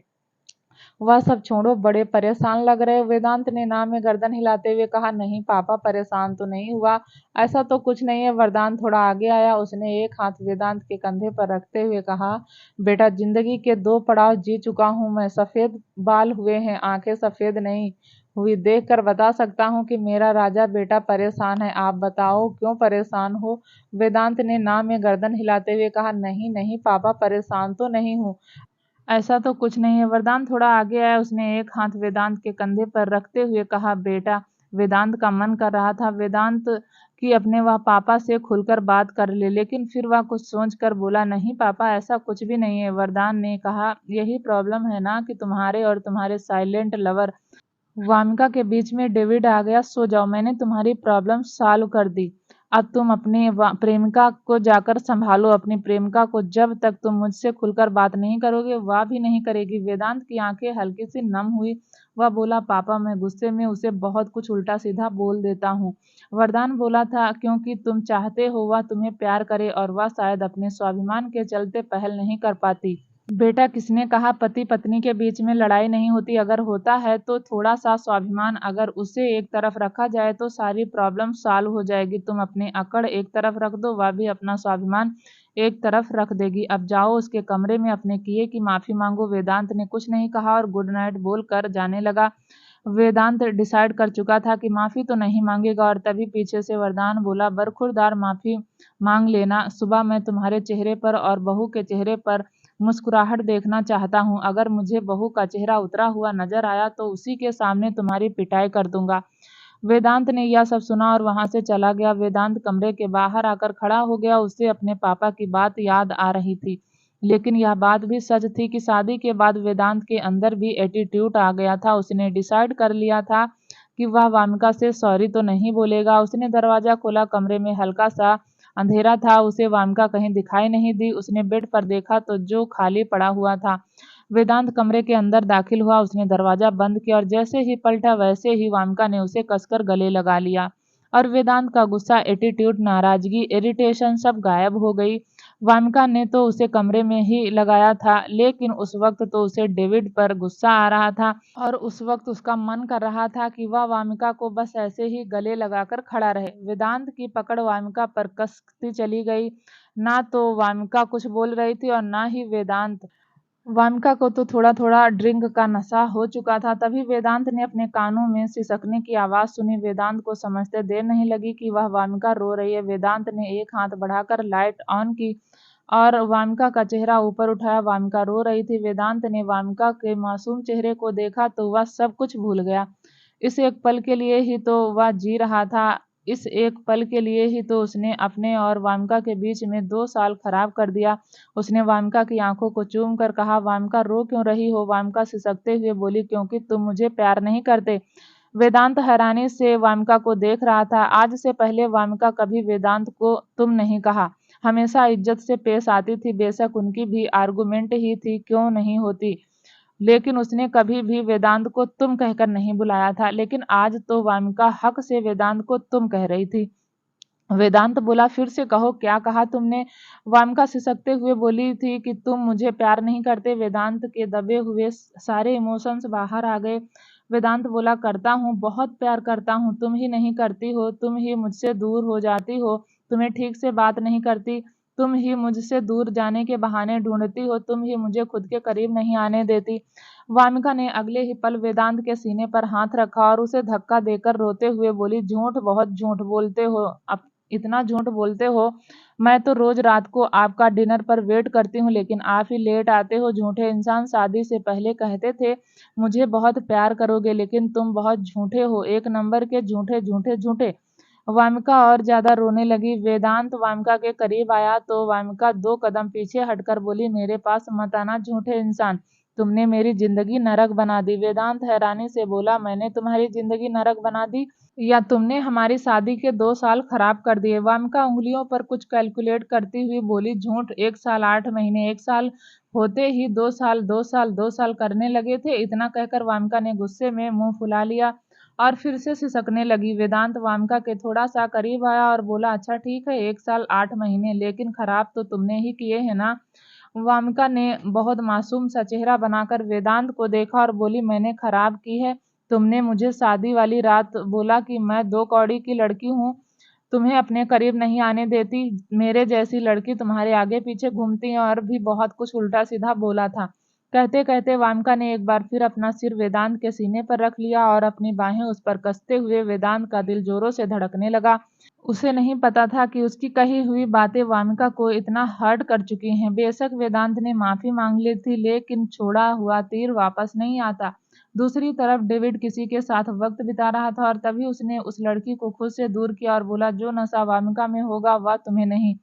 वह सब छोड़ो, बड़े परेशान लग रहे हो। वेदांत ने ना में गर्दन हिलाते हुए कहा, नहीं पापा, परेशान तो नहीं हुआ, ऐसा तो कुछ नहीं है। वरदान थोड़ा आगे आया, उसने एक हाथ वेदांत के कंधे पर रखते हुए कहा, बेटा, जिंदगी के 2 पड़ाव जी चुका हूं मैं। सफेद बाल हुए हैं, आंखें सफेद नहीं हुई। देख कर बता सकता हूँ कि मेरा राजा बेटा परेशान है। आप बताओ क्यों परेशान हो? वेदांत ने ना में गर्दन हिलाते हुए कहा, नहीं नहीं पापा, परेशान तो नहीं हूँ, ऐसा तो कुछ नहीं है। वरदान थोड़ा आगे आया, उसने एक हाथ वेदांत के कंधे पर रखते हुए कहा, बेटा। वेदांत का मन कर रहा था वेदांत कि अपने वह पापा से खुलकर बात कर ले, लेकिन फिर वह कुछ सोच कर बोला, नहीं पापा, ऐसा कुछ भी नहीं है। वरदान ने कहा, यही प्रॉब्लम है ना कि तुम्हारे और तुम्हारे साइलेंट लवर वामिका के बीच में डेविड आ गया। सो जाओ, मैंने तुम्हारी प्रॉब्लम सॉल्व कर दी। अब तुम अपनी प्रेमिका को जाकर संभालो। अपनी प्रेमिका को जब तक तुम मुझसे खुलकर बात नहीं करोगे, वह भी नहीं करेगी। वेदांत की आंखें हल्की सी नम हुई। वह बोला, पापा, मैं गुस्से में उसे बहुत कुछ उल्टा सीधा बोल देता हूँ। वरदान बोला था, क्योंकि तुम चाहते हो वह तुम्हें प्यार करे, और वह शायद अपने स्वाभिमान के चलते पहल नहीं कर पाती। बेटा, किसने कहा पति पत्नी के बीच में लड़ाई नहीं होती? अगर होता है तो थोड़ा सा स्वाभिमान अगर उसे एक तरफ रखा जाए तो सारी प्रॉब्लम सॉल्व हो जाएगी। तुम अपनी अकड़ एक तरफ रख दो, वह भी अपना स्वाभिमान एक तरफ रख देगी। अब जाओ उसके कमरे में अपने किए की माफी मांगो। वेदांत ने कुछ नहीं कहा और गुड नाइट बोलकर जाने लगा। वेदांत डिसाइड कर चुका था कि माफी तो नहीं मांगेगा, और तभी पीछे से वरदान बोला, बरखुरदार माफी मांग लेना। सुबह मैं तुम्हारे चेहरे पर और बहू के चेहरे पर मुस्कुराहट देखना चाहता हूँ। अगर मुझे बहू का चेहरा उतरा हुआ नजर आया तो उसी के सामने तुम्हारी पिटाई कर दूंगा। वेदांत ने यह सब सुना और वहां से चला गया। वेदांत कमरे के बाहर आकर खड़ा हो गया। उसे अपने पापा की बात याद आ रही थी, लेकिन यह बात भी सच थी कि शादी के बाद वेदांत के अंदर भी एटीट्यूड आ गया था। उसने डिसाइड कर लिया था कि वह वामिका से सॉरी तो नहीं बोलेगा। उसने दरवाजा खोला, कमरे में हल्का सा अंधेरा था। उसे वामिका कहीं दिखाई नहीं दी। उसने बेड पर देखा तो जो खाली पड़ा हुआ था। वेदांत कमरे के अंदर दाखिल हुआ। उसने दरवाजा बंद किया और जैसे ही पलटा वैसे ही वामिका ने उसे कसकर गले लगा लिया, और वेदांत का गुस्सा, एटीट्यूड, नाराजगी, इरिटेशन सब गायब हो गई। वामिका ने तो उसे कमरे में ही लगाया था, लेकिन उस वक्त तो उसे डेविड पर गुस्सा आ रहा था, और उस वक्त उसका मन कर रहा था कि वह वामिका को बस ऐसे ही गले लगाकर खड़ा रहे। वेदांत की पकड़ वामिका पर कसती चली गई। ना तो वामिका कुछ बोल रही थी और ना ही वेदांत। वामिका को तो थोड़ा थोड़ा ड्रिंक का नशा हो चुका था। तभी वेदांत ने अपने कानों में सिसकने की आवाज सुनी। वेदांत को समझते देर नहीं लगी कि वह वामिका रो रही है। वेदांत ने एक हाथ बढ़ाकर लाइट ऑन की और वामिका का चेहरा ऊपर उठाया। वामिका रो रही थी। वेदांत ने वामिका के मासूम चेहरे को देखा तो वह सब कुछ भूल गया। इस एक पल के लिए ही तो वह जी रहा था। इस एक पल के लिए ही तो उसने अपने और वामिका के बीच में 2 साल खराब कर दिया। उसने वामिका की आंखों को चूम कर कहा, वामिका, रो क्यों रही हो? वामिका सिसकते हुए बोली, क्योंकि तुम मुझे प्यार नहीं करते। वेदांत हैरानी से वामिका को देख रहा था। आज से पहले वामिका कभी वेदांत को तुम नहीं कहा। हमेशा इज्जत से पेश आती थी, बेशक उनकी भी आर्गुमेंट ही थी, क्यों नहीं होती, लेकिन उसने कभी भी वेदांत को तुम कहकर नहीं बुलाया था। लेकिन आज तो वामिका हक से वेदांत को तुम कह रही थी। वेदांत बोला, फिर से कहो, क्या कहा तुमने? वामिका सिसकते हुए बोली थी कि तुम मुझे प्यार नहीं करते। वेदांत के दबे हुए सारे इमोशंस बाहर आ गए। वेदांत बोला, करता हूँ, बहुत प्यार करता हूँ। तुम ही नहीं करती हो, तुम ही मुझसे दूर हो जाती हो, तुम्हें ठीक से बात नहीं करती, तुम ही मुझसे दूर जाने के बहाने ढूंढती हो, तुम ही मुझे खुद के करीब नहीं आने देती। वामिका ने अगले ही पल वेदांत के सीने पर हाथ रखा और उसे धक्का देकर रोते हुए बोली, झूठ, बहुत झूठ बोलते हो, अब इतना झूठ बोलते हो। मैं तो रोज रात को आपका डिनर पर वेट करती हूँ, लेकिन आप ही लेट आते हो। झूठे इंसान शादी से पहले कहते थे मुझे बहुत प्यार करोगे, लेकिन तुम बहुत झूठे हो, एक नंबर के झूठे झूठे झूठे। वामिका और ज्यादा रोने लगी। वेदांत वामिका के करीब आया तो वामिका 2 कदम पीछे हटकर बोली, मेरे पास मत आना झूठे इंसान, तुमने मेरी जिंदगी नरक बना दी। वेदांत हैरानी से बोला, मैंने तुम्हारी जिंदगी नरक बना दी, या तुमने हमारी शादी के 2 साल खराब कर दिए? वामिका उंगलियों पर कुछ कैलकुलेट करती हुई बोली, झूठ, 1 साल 8 महीने, 1 साल होते ही 2 साल, 2 साल, 2 साल करने लगे थे। इतना कहकर वामिका ने गुस्से में मुंह फुला लिया और फिर से सिसकने लगी। वेदांत वामिका के थोड़ा सा करीब आया और बोला, अच्छा ठीक है, 1 साल 8 महीने, लेकिन खराब तो तुमने ही किए हैं ना। वामिका ने बहुत मासूम सा चेहरा बनाकर वेदांत को देखा और बोली, मैंने खराब की है? तुमने मुझे शादी वाली रात बोला कि मैं 2 कौड़ी की लड़की हूँ, तुम्हें अपने करीब नहीं आने देती, मेरे जैसी लड़की तुम्हारे आगे पीछे घूमती है, और भी बहुत कुछ उल्टा सीधा बोला था। कहते कहते वामिका ने एक बार फिर अपना सिर वेदांत के सीने पर रख लिया और अपनी बाहें उस पर कसते हुए वेदांत का दिल जोरों से धड़कने लगा। उसे नहीं पता था कि उसकी कही हुई बातें वामिका को इतना हर्ट कर चुकी हैं। बेशक वेदांत ने माफी मांग ली थी, लेकिन छोड़ा हुआ तीर वापस नहीं आता। दूसरी तरफ डेविड किसी के साथ वक्त बिता रहा था और तभी उसने उस लड़की को खुद से दूर किया और बोला, जो नशा वामिका में होगा वह तुम्हें नहीं,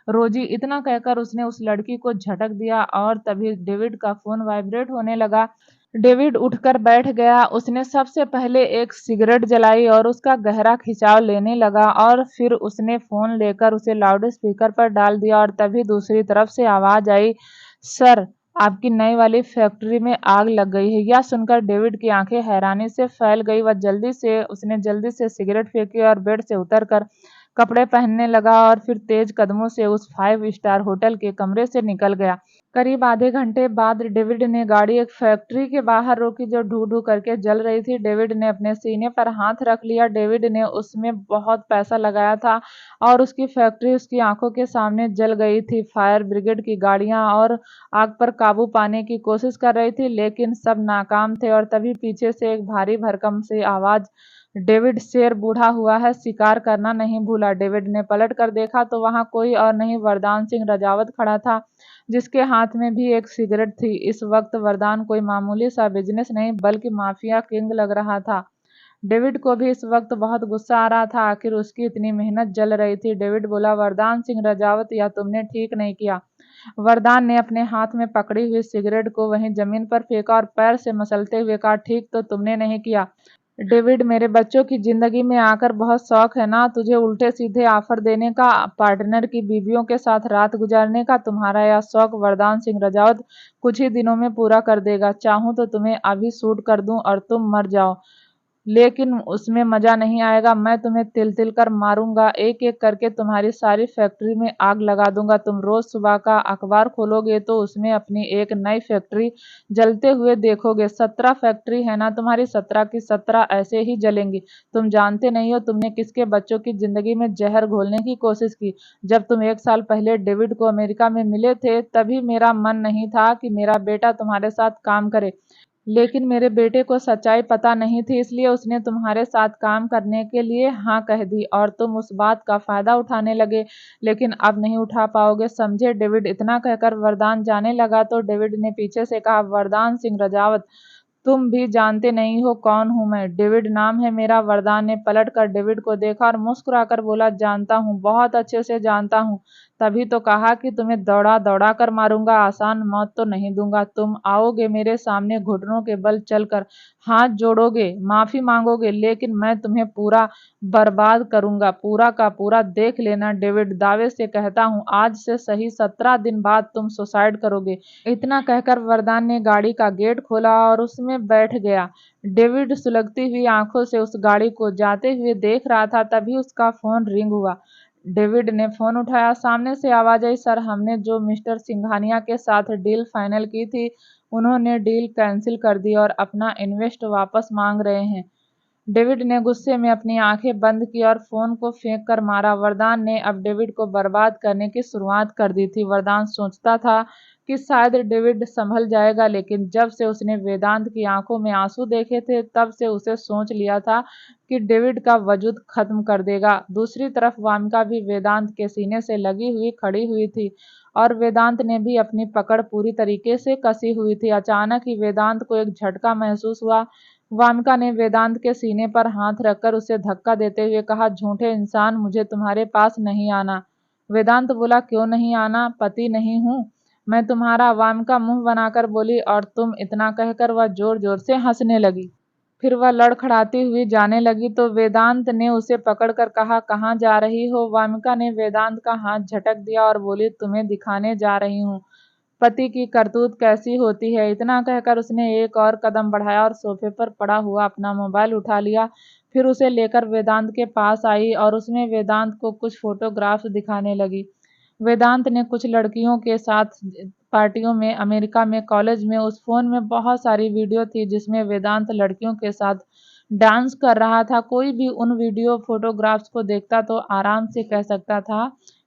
रोजी। इतना कहकर उसने उस लड़की को झटक दिया और तभी डेविड का फोन वाइब्रेट होने लगा। डेविड उठकर बैठ गया। उसने सबसे पहले एक सिगरेट जलाई और उसका गहरा खिंचाव लेने लगा, और फिर उसने फोन लेकर उसे लाउड स्पीकर पर डाल दिया और तभी दूसरी तरफ से आवाज आई, सर, आपकी नई वाली फैक्ट्री में आग लग गई है। यह सुनकर डेविड की आंखें हैरानी से फैल गई। उसने जल्दी से सिगरेट फेंकी और बेड से उतरकर कपड़े पहनने लगा और फिर तेज कदमों से उस 5 स्टार होटल के कमरे से निकल गया। करीब आधे घंटे बाद डेविड ने गाड़ी एक फैक्ट्री के बाहर रोकी जो ढू ढू करके जल रही थी। डेविड ने अपने सीने पर हाथ रख लिया। डेविड ने उसमें बहुत पैसा लगाया था और उसकी फैक्ट्री उसकी आंखों के सामने जल गई थी। फायर ब्रिगेड की गाड़ियां और आग पर काबू पाने की कोशिश कर रही थी, लेकिन सब नाकाम थे। और तभी पीछे से एक भारी भरकम सी आवाज, डेविड शेर बूढ़ा हुआ है, शिकार करना नहीं भूला। डेविड ने पलट कर देखा तो वहां कोई और नहीं, वरदान सिंह रजावत खड़ा था, जिसके हाथ में भी एक सिगरेट थी। इस वक्त वरदान कोई मामूली सा बिजनेस नहीं बल्कि माफिया किंग लग रहा था। डेविड को भी इस वक्त बहुत गुस्सा आ रहा था। आखिर उसकी इतनी मेहनत जल रही थी। डेविड बोला, वरदान सिंह रजावत, या तुमने ठीक नहीं किया। वरदान ने अपने हाथ में पकड़ी हुई सिगरेट को वहीं जमीन पर फेंका और पैर से मसलते हुए कहा, ठीक तो तुमने नहीं किया। डेविड, मेरे बच्चों की जिंदगी में आकर बहुत शौक है ना तुझे उल्टे सीधे ऑफर देने का, पार्टनर की बीवियों के साथ रात गुजारने का। तुम्हारा यह शौक वरदान सिंह रजावत कुछ ही दिनों में पूरा कर देगा। चाहूं तो तुम्हें अभी शूट कर दूं और तुम मर जाओ, लेकिन उसमें मजा नहीं आएगा। मैं तुम्हें तिल तिल कर मारूंगा, एक एक करके तुम्हारी सारी फैक्ट्री में आग लगा दूंगा। तुम रोज सुबह का अखबार खोलोगे तो उसमें अपनी एक नई फैक्ट्री जलते हुए देखोगे। 17 फैक्ट्री है ना तुम्हारी, 17 की 17 ऐसे ही जलेंगी। तुम जानते नहीं हो तुमने किसके बच्चों की जिंदगी में जहर घोलने की कोशिश की। जब तुम 1 साल पहले डेविड को अमेरिका में मिले थे, तभी मेरा मन नहीं था कि मेरा बेटा तुम्हारे साथ काम करे, लेकिन मेरे बेटे को सच्चाई पता नहीं थी, इसलिए उसने तुम्हारे साथ काम करने के लिए हाँ कह दी और तुम उस बात का फायदा उठाने लगे, लेकिन अब नहीं उठा पाओगे, समझे डेविड। इतना कहकर वरदान जाने लगा तो डेविड ने पीछे से कहा, वरदान सिंह रजावत, तुम भी जानते नहीं हो कौन हूं मैं। डेविड नाम है मेरा। वरदान ने पलट कर डेविड को देखा और मुस्कुराकर बोला, जानता हूँ, बहुत अच्छे से जानता हूँ, तभी तो कहा कि तुम्हें दौड़ा दौड़ा कर मारूंगा, आसान मौत तो नहीं दूंगा। तुम आओगे मेरे सामने घुटनों के बल चलकर, हाथ जोड़ोगे, माफी मांगोगे, लेकिन मैं तुम्हें पूरा बर्बाद करूंगा, पूरा का पूरा। देख लेना डेविड, दावे से कहता हूँ, आज से सही 17 दिन बाद तुम सुसाइड करोगे। इतना कहकर वरदान ने गाड़ी का गेट खोला और उसमें बैठ गया। डेविड सुलगती हुई आंखों से उस गाड़ी को जाते हुए देख रहा था। तभी उसका फोन रिंग हुआ। डेविड ने फोन उठाया। सामने से आवाज आई, सर, हमने जो मिस्टर सिंघानिया के साथ डील फाइनल की थी, उन्होंने डील कैंसिल कर दी और अपना इन्वेस्ट वापस मांग रहे हैं। डेविड ने गुस्से में अपनी आंखें बंद की और फोन को फेंक कर मारा। वरदान ने अब डेविड को बर्बाद करने की शुरुआत कर दी थी। वरदान सोचता था कि शायद डेविड संभल जाएगा, लेकिन जब से उसने वेदांत की आंखों में आंसू देखे थे, तब से उसे सोच लिया था कि डेविड का वजूद खत्म कर देगा। दूसरी तरफ वामिका भी वेदांत के सीने से लगी हुई खड़ी हुई थी और वेदांत ने भी अपनी पकड़ पूरी तरीके से कसी हुई थी। अचानक ही वेदांत को एक झटका महसूस हुआ। वामिका ने वेदांत के सीने पर हाथ रखकर उसे धक्का देते हुए कहा, झूठे इंसान, मुझे तुम्हारे पास नहीं आना। वेदांत बोला, क्यों नहीं आना? पति नहीं हूं मैं तुम्हारा? वामिका मुंह बनाकर बोली, और तुम। इतना कहकर वह जोर जोर से हंसने लगी। फिर वह लड़खड़ाती हुई जाने लगी तो वेदांत ने उसे पकड़कर कहा, कहाँ जा रही हो? वामिका ने वेदांत का हाथ झटक दिया और बोली, तुम्हें दिखाने जा रही हूँ पति की करतूत कैसी होती है। इतना कहकर उसने एक और कदम बढ़ाया और सोफे पर पड़ा हुआ अपना मोबाइल उठा लिया। फिर उसे लेकर वेदांत के पास आई और उसमें वेदांत को कुछ फोटोग्राफ्स दिखाने लगी। वेदांत ने कुछ लड़कियों के साथ पार्टियों में, अमेरिका में, कॉलेज में। उस फोन में बहुत सारी वीडियो थी जिसमें वेदांत लड़कियों के साथ डांस कर रहा था। कोई भी उन वीडियो फोटोग्राफ्स को देखता तो आराम से कह सकता था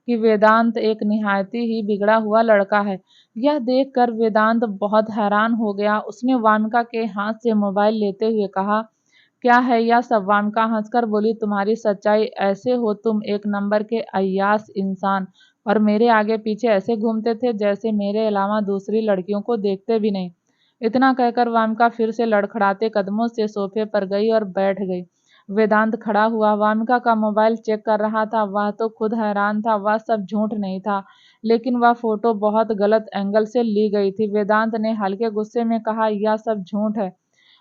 कि वेदांत एक निहायती ही बिगड़ा हुआ लड़का है। यह देखकर वेदांत बहुत हैरान हो गया। उसने वामिका के हाथ से मोबाइल लेते हुए कहा, क्या है यह सब? वामिका हंसकर बोली, तुम्हारी सच्चाई। ऐसे हो तुम, एक नंबर के अय्याश इंसान, और मेरे आगे पीछे ऐसे घूमते थे जैसे मेरे अलावा दूसरी लड़कियों को देखते भी नहीं। इतना कहकर वामिका फिर से लड़खड़ाते कदमों से सोफे पर गई और बैठ गई। वेदांत खड़ा हुआ, वामिका का मोबाइल चेक कर रहा था। वह तो खुद हैरान था, वह सब झूठ नहीं था, लेकिन वह फोटो बहुत गलत एंगल से ली गई थी। वेदांत ने हल्के गुस्से में कहा, यह सब झूठ है।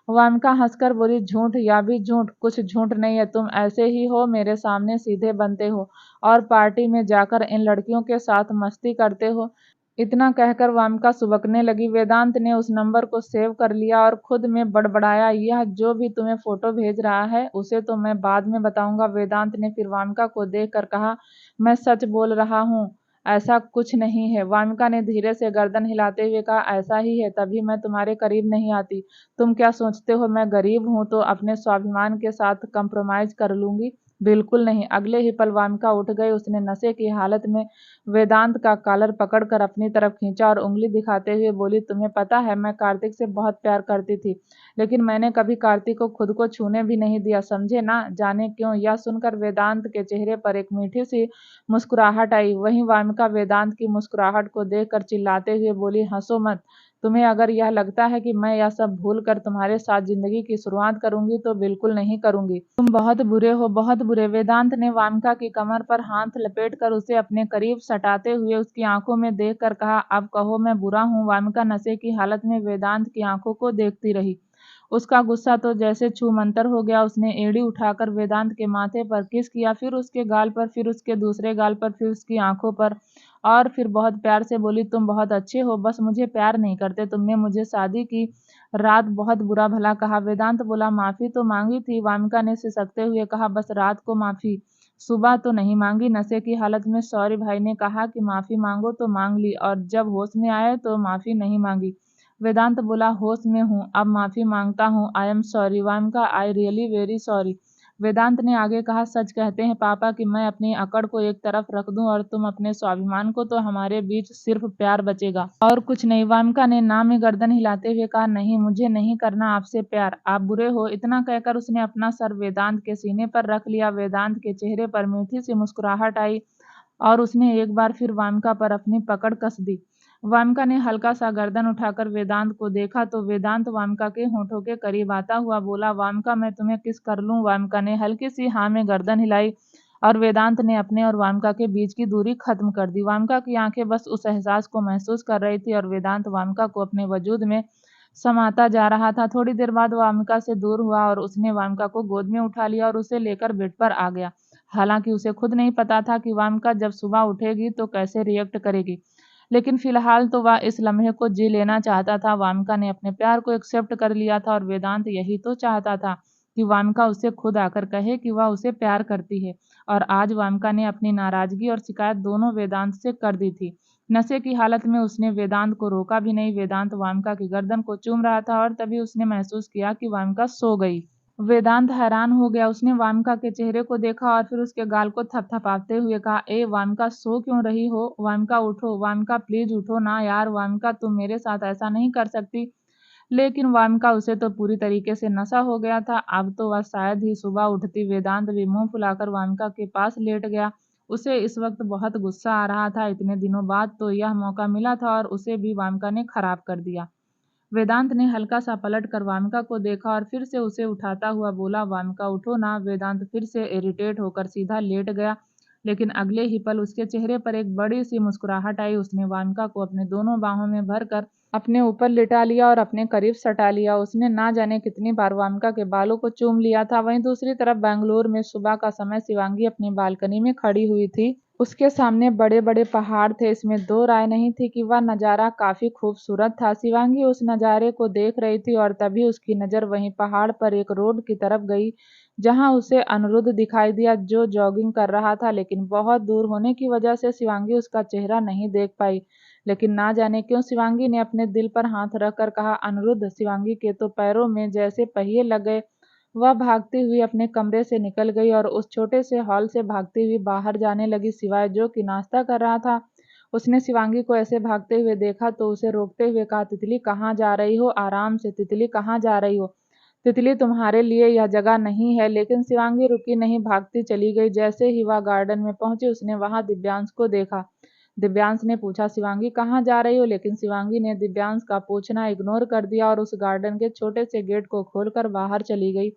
वामिका हंसकर बोली, झूठ या भी झूठ, कुछ झूठ नहीं है। तुम ऐसे ही हो, मेरे सामने सीधे बनते हो और पार्टी में जाकर इन लड़कियों के साथ मस्ती करते हो। इतना कहकर वामिका सुबकने लगी। वेदांत ने उस नंबर को सेव कर लिया और खुद में बड़बड़ाया, यह जो भी तुम्हें फोटो भेज रहा है उसे तो मैं बाद में बताऊंगा। वेदांत ने फिर वामिका को देखकर कहा, मैं सच बोल रहा हूँ, ऐसा कुछ नहीं है। वामिका ने धीरे से गर्दन हिलाते हुए कहा, ऐसा ही है, तभी मैं तुम्हारे करीब नहीं आती। तुम क्या सोचते हो मैं गरीब हूं तो अपने स्वाभिमान के साथ कंप्रोमाइज कर लूंगी? बिल्कुल नहीं। अगले ही पल वामिका उठ गई। उसने नशे की हालत में वेदांत का कॉलर पकड़कर अपनी तरफ खींचा और उंगली दिखाते हुए बोली, तुम्हें पता है मैं कार्तिक से बहुत प्यार करती थी, लेकिन मैंने कभी कार्तिक को खुद को छूने भी नहीं दिया, समझे ना? जाने क्यों? यह सुनकर वेदांत के चेहरे पर एक मीठी सी मुस्कुराहट आई। वहीं वामिका वेदांत की मुस्कुराहट को देखकर चिल्लाते हुए बोली, हंसो मत। तुम्हें अगर यह लगता है कि मैं यह सब भूल कर तुम्हारे साथ जिंदगी की शुरुआत करूंगी तो बिल्कुल नहीं करूंगी। तुम बहुत बुरे हो, बहुत बुरे। वेदांत ने वामिका की कमर पर हाथ लपेटकर उसे अपने करीब सटाते हुए उसकी आंखों में देखकर कहा, अब कहो मैं बुरा हूं? वामिका नशे की हालत में वेदांत की आंखों को देखती रही। उसका गुस्सा तो जैसे छूमंतर हो गया। उसने एड़ी उठाकर वेदांत के माथे पर किस किया, फिर उसके गाल पर, फिर उसके दूसरे गाल पर, फिर उसकी आंखों पर, और फिर बहुत प्यार से बोली, तुम बहुत अच्छे हो, बस मुझे प्यार नहीं करते। तुमने मुझे शादी की रात बहुत बुरा भला कहा। वेदांत बोला, माफी तो मांगी थी। वामिका ने सिसकते हुए कहा, बस रात को माफी, सुबह तो नहीं मांगी। नशे की हालत में सॉरी भाई ने कहा कि माफी मांगो तो मांग ली, और जब होश में आए तो माफी नहीं मांगी। वेदांत बोला, होश में हूँ, अब माफी मांगता हूँ। I am sorry Vamika, I really very sorry. Vedant ने आगे कहा, सच कहते हैं पापा कि मैं अपनी अकड़ को एक तरफ रख दूं और तुम अपने स्वाभिमान को, तो हमारे बीच सिर्फ प्यार बचेगा और कुछ नहीं। वामिका ने ना में गर्दन हिलाते हुए कहा, नहीं, मुझे नहीं करना आपसे प्यार, आप बुरे हो। इतना कहकर उसने अपना सर वेदांत के सीने पर रख लिया। वेदांत के चेहरे पर मीठी सी मुस्कुराहट आई और उसने एक बार फिर वामिका पर अपनी पकड़ कस दी। वामिका ने हल्का सा गर्दन उठाकर वेदांत को देखा तो वेदांत वामिका के होठों के करीब आता हुआ बोला, वामिका मैं तुम्हें किस कर लूं? वामिका ने हल्की सी हाँ में गर्दन हिलाई और वेदांत ने अपने और वामिका के बीच की दूरी खत्म कर दी। वामिका की आंखें बस उस एहसास को महसूस कर रही थी और वेदांत वामिका को अपने वजूद में समाता जा रहा था। थोड़ी देर बाद वामिका से दूर हुआ और उसने वामिका को गोद में उठा लिया और उसे लेकर बेड पर आ गया। हालांकि उसे खुद नहीं पता था कि वामिका जब सुबह उठेगी तो कैसे रिएक्ट करेगी, लेकिन फिलहाल तो वह इस लम्हे को जी लेना चाहता था। वामिका ने अपने प्यार को एक्सेप्ट कर लिया था और वेदांत यही तो चाहता था कि वामिका उसे खुद आकर कहे कि वह उसे प्यार करती है। और आज वामिका ने अपनी नाराजगी और शिकायत दोनों वेदांत से कर दी थी। नशे की हालत में उसने वेदांत को रोका भी नहीं। वेदांत वामिका की गर्दन को चूम रहा था और तभी उसने महसूस किया कि वामिका सो गई। वेदांत हैरान हो गया। उसने वामिका के चेहरे को देखा और फिर उसके गाल को थपथपाते हुए कहा, ए वामिका, सो क्यों रही हो? वामिका उठो, वामिका प्लीज उठो ना यार। वामिका तुम मेरे साथ ऐसा नहीं कर सकती। लेकिन वामिका, उसे तो पूरी तरीके से नशा हो गया था। अब तो वह शायद ही सुबह उठती। वेदांत भी मुंह फुलाकर वामिका के पास लेट गया। उसे इस वक्त बहुत गुस्सा आ रहा था। इतने दिनों बाद तो यह मौका मिला था और उसे भी वामिका ने खराब कर दिया। वेदांत ने हल्का सा पलट कर वामिका को देखा और फिर से उसे उठाता हुआ बोला, वामिका उठो ना। वेदांत फिर से इरिटेट होकर सीधा लेट गया, लेकिन अगले ही पल उसके चेहरे पर एक बड़ी सी मुस्कुराहट आई। उसने वामिका को अपने दोनों बाहों में भरकर अपने ऊपर लिटा लिया और अपने करीब सटा लिया। उसने ना जाने कितनी बार वामिका के बालों को चूम लिया था। वहीं दूसरी तरफ बेंगलुरु में सुबह का समय शिवांगी अपनी बालकनी में खड़ी हुई थी। उसके सामने बड़े बड़े पहाड़ थे। इसमें दो राय नहीं थी कि वह नज़ारा काफी खूबसूरत था। शिवांगी उस नज़ारे को देख रही थी और तभी उसकी नज़र वहीं पहाड़ पर एक रोड की तरफ गई जहां उसे अनिरुद्ध दिखाई दिया, जो जॉगिंग कर रहा था, लेकिन बहुत दूर होने की वजह से शिवांगी उसका चेहरा नहीं देख पाई। लेकिन ना जाने क्यों शिवांगी ने अपने दिल पर हाथ रखकर कहा अनिरुद्ध। शिवांगी के तो पैरों में जैसे पहिए लग गए। वह भागती हुई अपने कमरे से निकल गई और उस छोटे से हॉल से भागती हुई बाहर जाने लगी। सिवाय जो कि नाश्ता कर रहा था, उसने शिवांगी को ऐसे भागते हुए देखा तो उसे रोकते हुए कहा, तितली कहाँ जा रही हो? आराम से तितली, कहाँ जा रही हो? तितली, तुम्हारे लिए यह जगह नहीं है। लेकिन शिवांगी रुकी नहीं, भागती चली गई। जैसे ही वह गार्डन में पहुंची, उसने वहां दिव्यांश को देखा। दिव्यांश ने पूछा, शिवांगी कहाँ जा रही हो? लेकिन शिवांगी ने दिव्यांश का पूछना इग्नोर कर दिया और उस गार्डन के छोटे से गेट को खोलकर बाहर चली गई।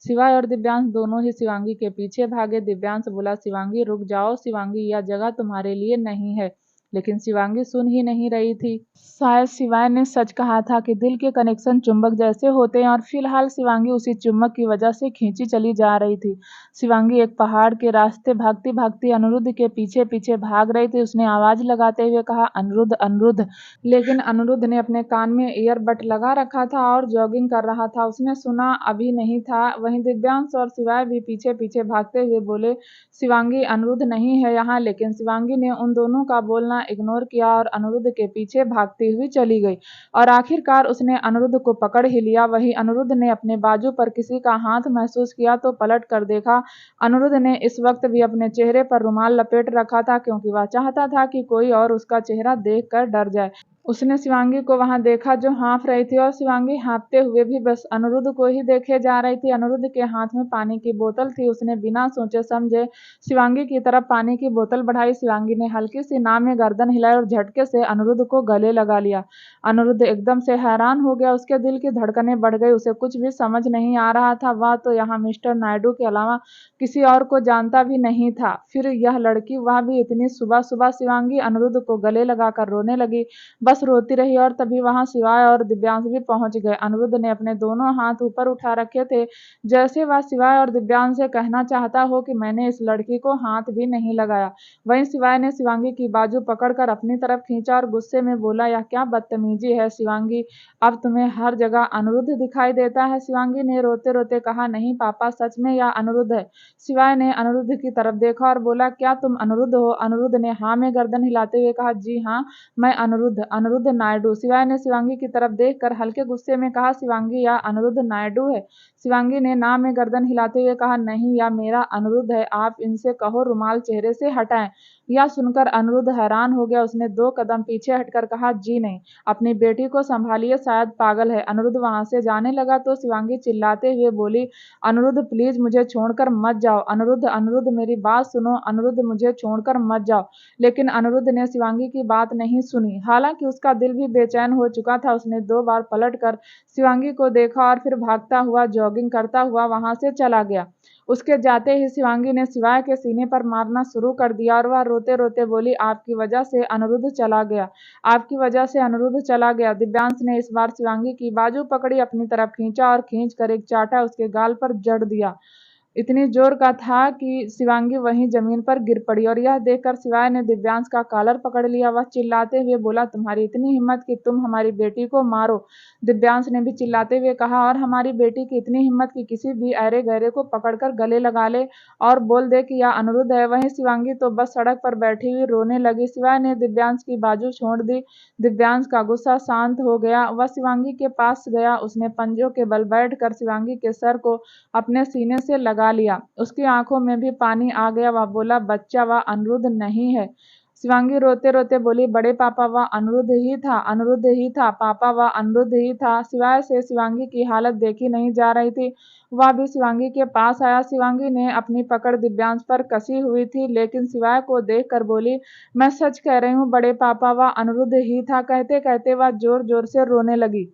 शिवाय और दिव्यांश दोनों ही शिवांगी के पीछे भागे। दिव्यांश बोला, शिवांगी रुक जाओ, शिवांगी यह जगह तुम्हारे लिए नहीं है। लेकिन शिवांगी सुन ही नहीं रही थी। शायद शिवाय ने सच कहा था कि दिल के कनेक्शन चुंबक जैसे होते हैं और फिलहाल शिवांगी उसी चुंबक की वजह से खींची चली जा रही थी। शिवांगी एक पहाड़ के रास्ते भागती भागती अनिरुद्ध के पीछे पीछे भाग रही थी। उसने आवाज लगाते हुए कहा, अनिरुद्ध अनिरुद्ध। लेकिन अनिरुद्ध ने अपने कान में ईयरबड लगा रखा था और जॉगिंग कर रहा था। उसने सुना अभी नहीं था। वहीं दिव्यांश और शिवाय भी पीछे पीछे भागते हुए बोले, शिवांगी अनिरुद्ध नहीं है यहाँ। लेकिन शिवांगी ने उन दोनों का बोलना इग्नोर किया और अनिरुद्ध के पीछे भागती हुई चली गई और आखिरकार उसने अनिरुद्ध को पकड़ ही लिया। वहीं अनिरुद्ध ने अपने बाजू पर किसी का हाथ महसूस किया तो पलट कर देखा। अनिरुद्ध ने इस वक्त भी अपने चेहरे पर रुमाल लपेट रखा था, क्योंकि वह चाहता था कि कोई और उसका चेहरा देखकर डर जाए। उसने शिवांगी को वहां देखा जो हाँफ रही थी और शिवांगी हाँफते हुए भी बस अनिरुद्ध को ही देखे जा रही थी। अनिरुद्ध के हाथ में पानी की बोतल थी। उसने बिना सोचे समझे शिवांगी की तरफ पानी की बोतल बढ़ाई। शिवांगी ने हल्की सी नाक में गर्दन हिलाई और झटके से अनिरुद्ध को गले लगा लिया। अनिरुद्ध एकदम से हैरान हो गया। उसके दिल की धड़कनें बढ़ गई। उसे कुछ भी समझ नहीं आ रहा था। वह तो यहाँ मिस्टर नायडू के अलावा किसी और को जानता भी नहीं था। फिर यह लड़की, वह भी इतनी सुबह सुबह। शिवांगी अनिरुद्ध को गले लगाकर रोने लगी, बस रोती रही और तभी वहां शिवाय और दिव्यांश भी पहुंच गए। अनिरुद्ध ने अपने दोनों हाथ ऊपर उठा रखे थे, जैसे वह शिवाय और दिव्यांश से कहना चाहता हो कि मैंने इस लड़की को हाथ भी नहीं लगाया। वहीं शिवाय ने शिवांगी की बाजू पकड़कर अपनी तरफ खींचा और गुस्से में बोला, यह क्या बदतमीजी है शिवांगी, अब तुम्हें हर जगह अनिरुद्ध दिखाई देता है? शिवांगी ने रोते रोते कहा, नहीं पापा, सच में यह अनिरुद्ध है। शिवाय ने अनिरुद्ध की तरफ देखा और बोला, क्या तुम अनिरुद्ध हो? अनिरुद्ध ने हाँ में गर्दन हिलाते हुए कहा, जी हाँ, मैं अनिरुद्ध, अनिरुद्ध नायडू। शिवाय ने शिवांगी की तरफ देखकर हल्के गुस्से में कहा, शिवांगी, यह अनिरुद्ध नायडू है। शिवांगी ने ना में गर्दन हिलाते हुए कहा, नहीं, यह मेरा अनिरुद्ध है, आप इनसे कहो रुमाल चेहरे से हटाएं। यह सुनकर अनिरुद्ध हैरान हो गया। उसने 2 कदम पीछे हटकर कहा, जी नहीं, अपनी बेटी को संभालिए, शायद पागल है। अनिरुद्ध वहां से जाने लगा तो शिवांगी चिल्लाते हुए बोली, अनिरुद्ध प्लीज मुझे छोड़कर मत जाओ। अनिरुद्ध, अनिरुद्ध मेरी बात सुनो। अनिरुद्ध, मुझे छोड़कर मत जाओ। लेकिन अनिरुद्ध ने शिवांगी की बात नहीं सुनी। हालांकि उसका दिल भी बेचैन हो चुका था। उसने 2 बार पलटकर शिवांगी को देखा और फिर भागता हुआ, जॉगिंग करता हुआ वहां से चला गया। उसके जाते ही शिवांगी ने शिवाय के सीने पर मारना शुरू कर दिया और वह रोते रोते बोली, आपकी वजह से अनिरुद्ध चला गया, आपकी वजह से अनिरुद्ध चला गया। दिव्यांश ने इस बार शिवांगी की बाजू पकड़ी, अपनी तरफ खींचा और खींचकर एक चाटा उसके गाल पर जड़ दिया। इतनी जोर का था कि शिवांगी वहीं जमीन पर गिर पड़ी और यह देखकर शिवाय ने दिव्यांश का कॉलर पकड़ लिया। वह चिल्लाते हुए बोला, तुम्हारी इतनी हिम्मत कि तुम हमारी बेटी को मारो? दिव्यांश ने भी चिल्लाते हुए कहा, और हमारी बेटी की इतनी हिम्मत कि किसी भी अरे गहरे को पकड़कर गले लगा ले और बोल दे कि यह अनिरुद्ध है? वहीं शिवांगी तो बस सड़क पर बैठी हुई रोने लगी। शिवाय ने दिव्यांश की बाजू छोड़ दी। दिव्यांश का गुस्सा शांत हो गया। वह शिवांगी के पास गया। उसने पंजों के बल बैठकर शिवांगी के सर को अपने सीने से लगा लिया। उसकी आंखों में भी पानी आ गया। वह बोला, बच्चा, वह अनिरुद्ध नहीं है। शिवांगी रोते रोते बोली, बड़े पापा, वह अनिरुद्ध ही था, अनिरुद्ध ही था पापा, वह अनिरुद्ध ही था। शिवाय से शिवांगी की हालत देखी नहीं जा रही थी। वह भी शिवांगी के पास आया। शिवांगी ने अपनी पकड़ दिव्यांश पर कसी हुई थी, लेकिन शिवाय को देखकर बोली, मैं सच कह रही हूँ बड़े पापा, वह अनिरुद्ध ही था। कहते कहते वह जोर जोर से रोने लगी,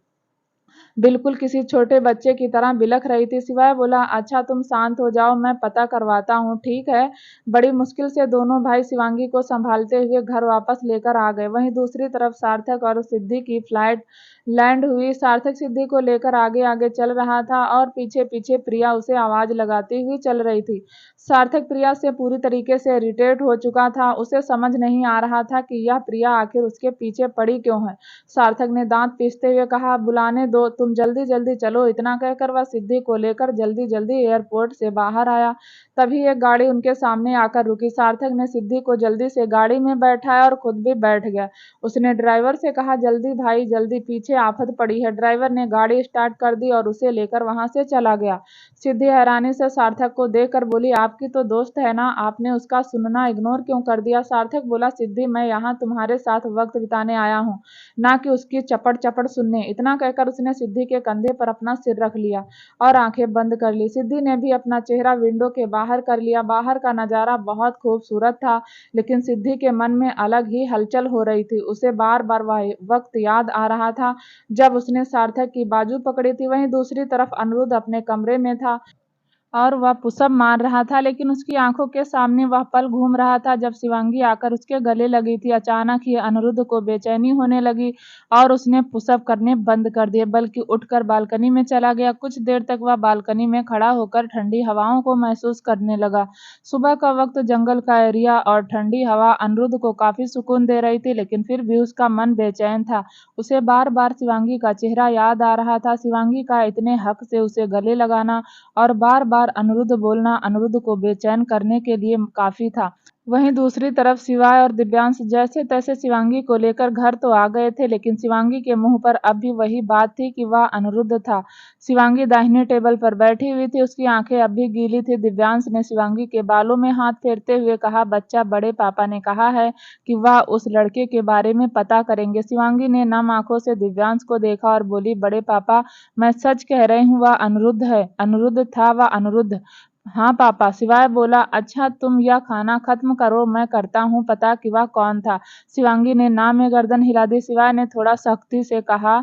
बिल्कुल किसी छोटे बच्चे की तरह बिलख रही थी। शिवाय बोला, अच्छा तुम शांत हो जाओ, मैं पता करवाता हूँ, ठीक है? बड़ी मुश्किल से दोनों भाई शिवांगी को संभालते हुए घर वापस लेकर आ गए। वहीं दूसरी तरफ सार्थक और सिद्धि की फ्लाइट लैंड हुई। सार्थक सिद्धि को लेकर आगे आगे चल रहा था और पीछे पीछे प्रिया उसे आवाज लगाती हुई चल रही थी। सार्थक प्रिया से पूरी तरीके से इरिटेट हो चुका था। उसे समझ नहीं आ रहा था कि यह प्रिया आखिर उसके पीछे पड़ी क्यों है। सार्थक ने दांत पीसते हुए कहा, बुलाने दो, तुम जल्दी जल्दी चलो। इतना कहकर वह सिद्धि को लेकर जल्दी जल्दी एयरपोर्ट से बाहर आया। तभी एक गाड़ी उनके सामने आकर रुकी। सार्थक ने सिद्धि को जल्दी से गाड़ी में बैठाया और खुद भी बैठ गया। उसने ड्राइवर से कहा, जल्दी भाई जल्दी, पीछे आफत पड़ी है। ड्राइवर ने गाड़ी स्टार्ट कर दी और उसे लेकर वहां से चला गया। सिद्धि हैरानी से सार्थक को देखकर बोली, आपकी तो दोस्त है ना, आपने उसका सुनना इग्नोर क्यों कर दिया? सार्थक बोला, सिद्धि मैं यहाँ तुम्हारे साथ वक्त बिताने आया हूँ, ना कि उसकी चपड़ चपड़ सुनने। इतना कहकर उसने सिद्धि के कंधे पर अपना सिर रख लिया और आंखें बंद कर ली। सिद्धि ने भी अपना चेहरा विंडो के बाहर कर लिया। बाहर का नजारा बहुत खूबसूरत था, लेकिन सिद्धि के मन में अलग ही हलचल हो रही थी। उसे बार बार वह वक्त याद आ रहा था जब उसने सार्थक की बाजू पकड़ी थी। वहीं दूसरी तरफ अनिरुद्ध अपने कमरे में था और वह पुशअप मार रहा था, लेकिन उसकी आंखों के सामने वह पल घूम रहा था जब शिवांगी आकर उसके गले लगी थी। अचानक ही अनिरुद्ध को बेचैनी होने लगी और उसने पुशअप करने बंद कर दिए, बल्कि उठकर बालकनी में चला गया। कुछ देर तक वह बालकनी में खड़ा होकर ठंडी हवाओं को महसूस करने लगा। सुबह का वक्त, जंगल का एरिया और ठंडी हवा अनिरुद्ध को काफी सुकून दे रही थी, लेकिन फिर भी उसका मन बेचैन था। उसे बार बार शिवांगी का चेहरा याद आ रहा था, शिवांगी का इतने हक से उसे गले लगाना और बार बार अनिरुद्ध बोलना अनिरुद्ध को बेचैन करने के लिए काफी था। वहीं दूसरी तरफ शिवाय और दिव्यांश जैसे तैसे शिवांगी को लेकर घर तो आ गए थे, लेकिन शिवांगी के मुंह पर अब भी वही बात थी कि वह अनिरुद्ध था। शिवांगी दाहिने टेबल पर बैठी हुई थी, उसकी आंखें अब भी गीली थी। दिव्यांश ने शिवांगी के बालों में हाथ फेरते हुए कहा, बच्चा, बड़े पापा ने कहा है कि वह उस लड़के के बारे में पता करेंगे। शिवांगी ने नम आंखों से दिव्यांश को देखा और बोली, बड़े पापा, मैं सच कह रही हूँ, वह अनिरुद्ध है। अनिरुद्ध था वह अनिरुद्ध। हाँ पापा, शिवाय बोला। अच्छा तुम यह खाना खत्म करो, मैं करता हूँ पता कि वह कौन था। शिवांगी ने ना में गर्दन हिला दी। शिवाय ने थोड़ा सख्ती से कहा,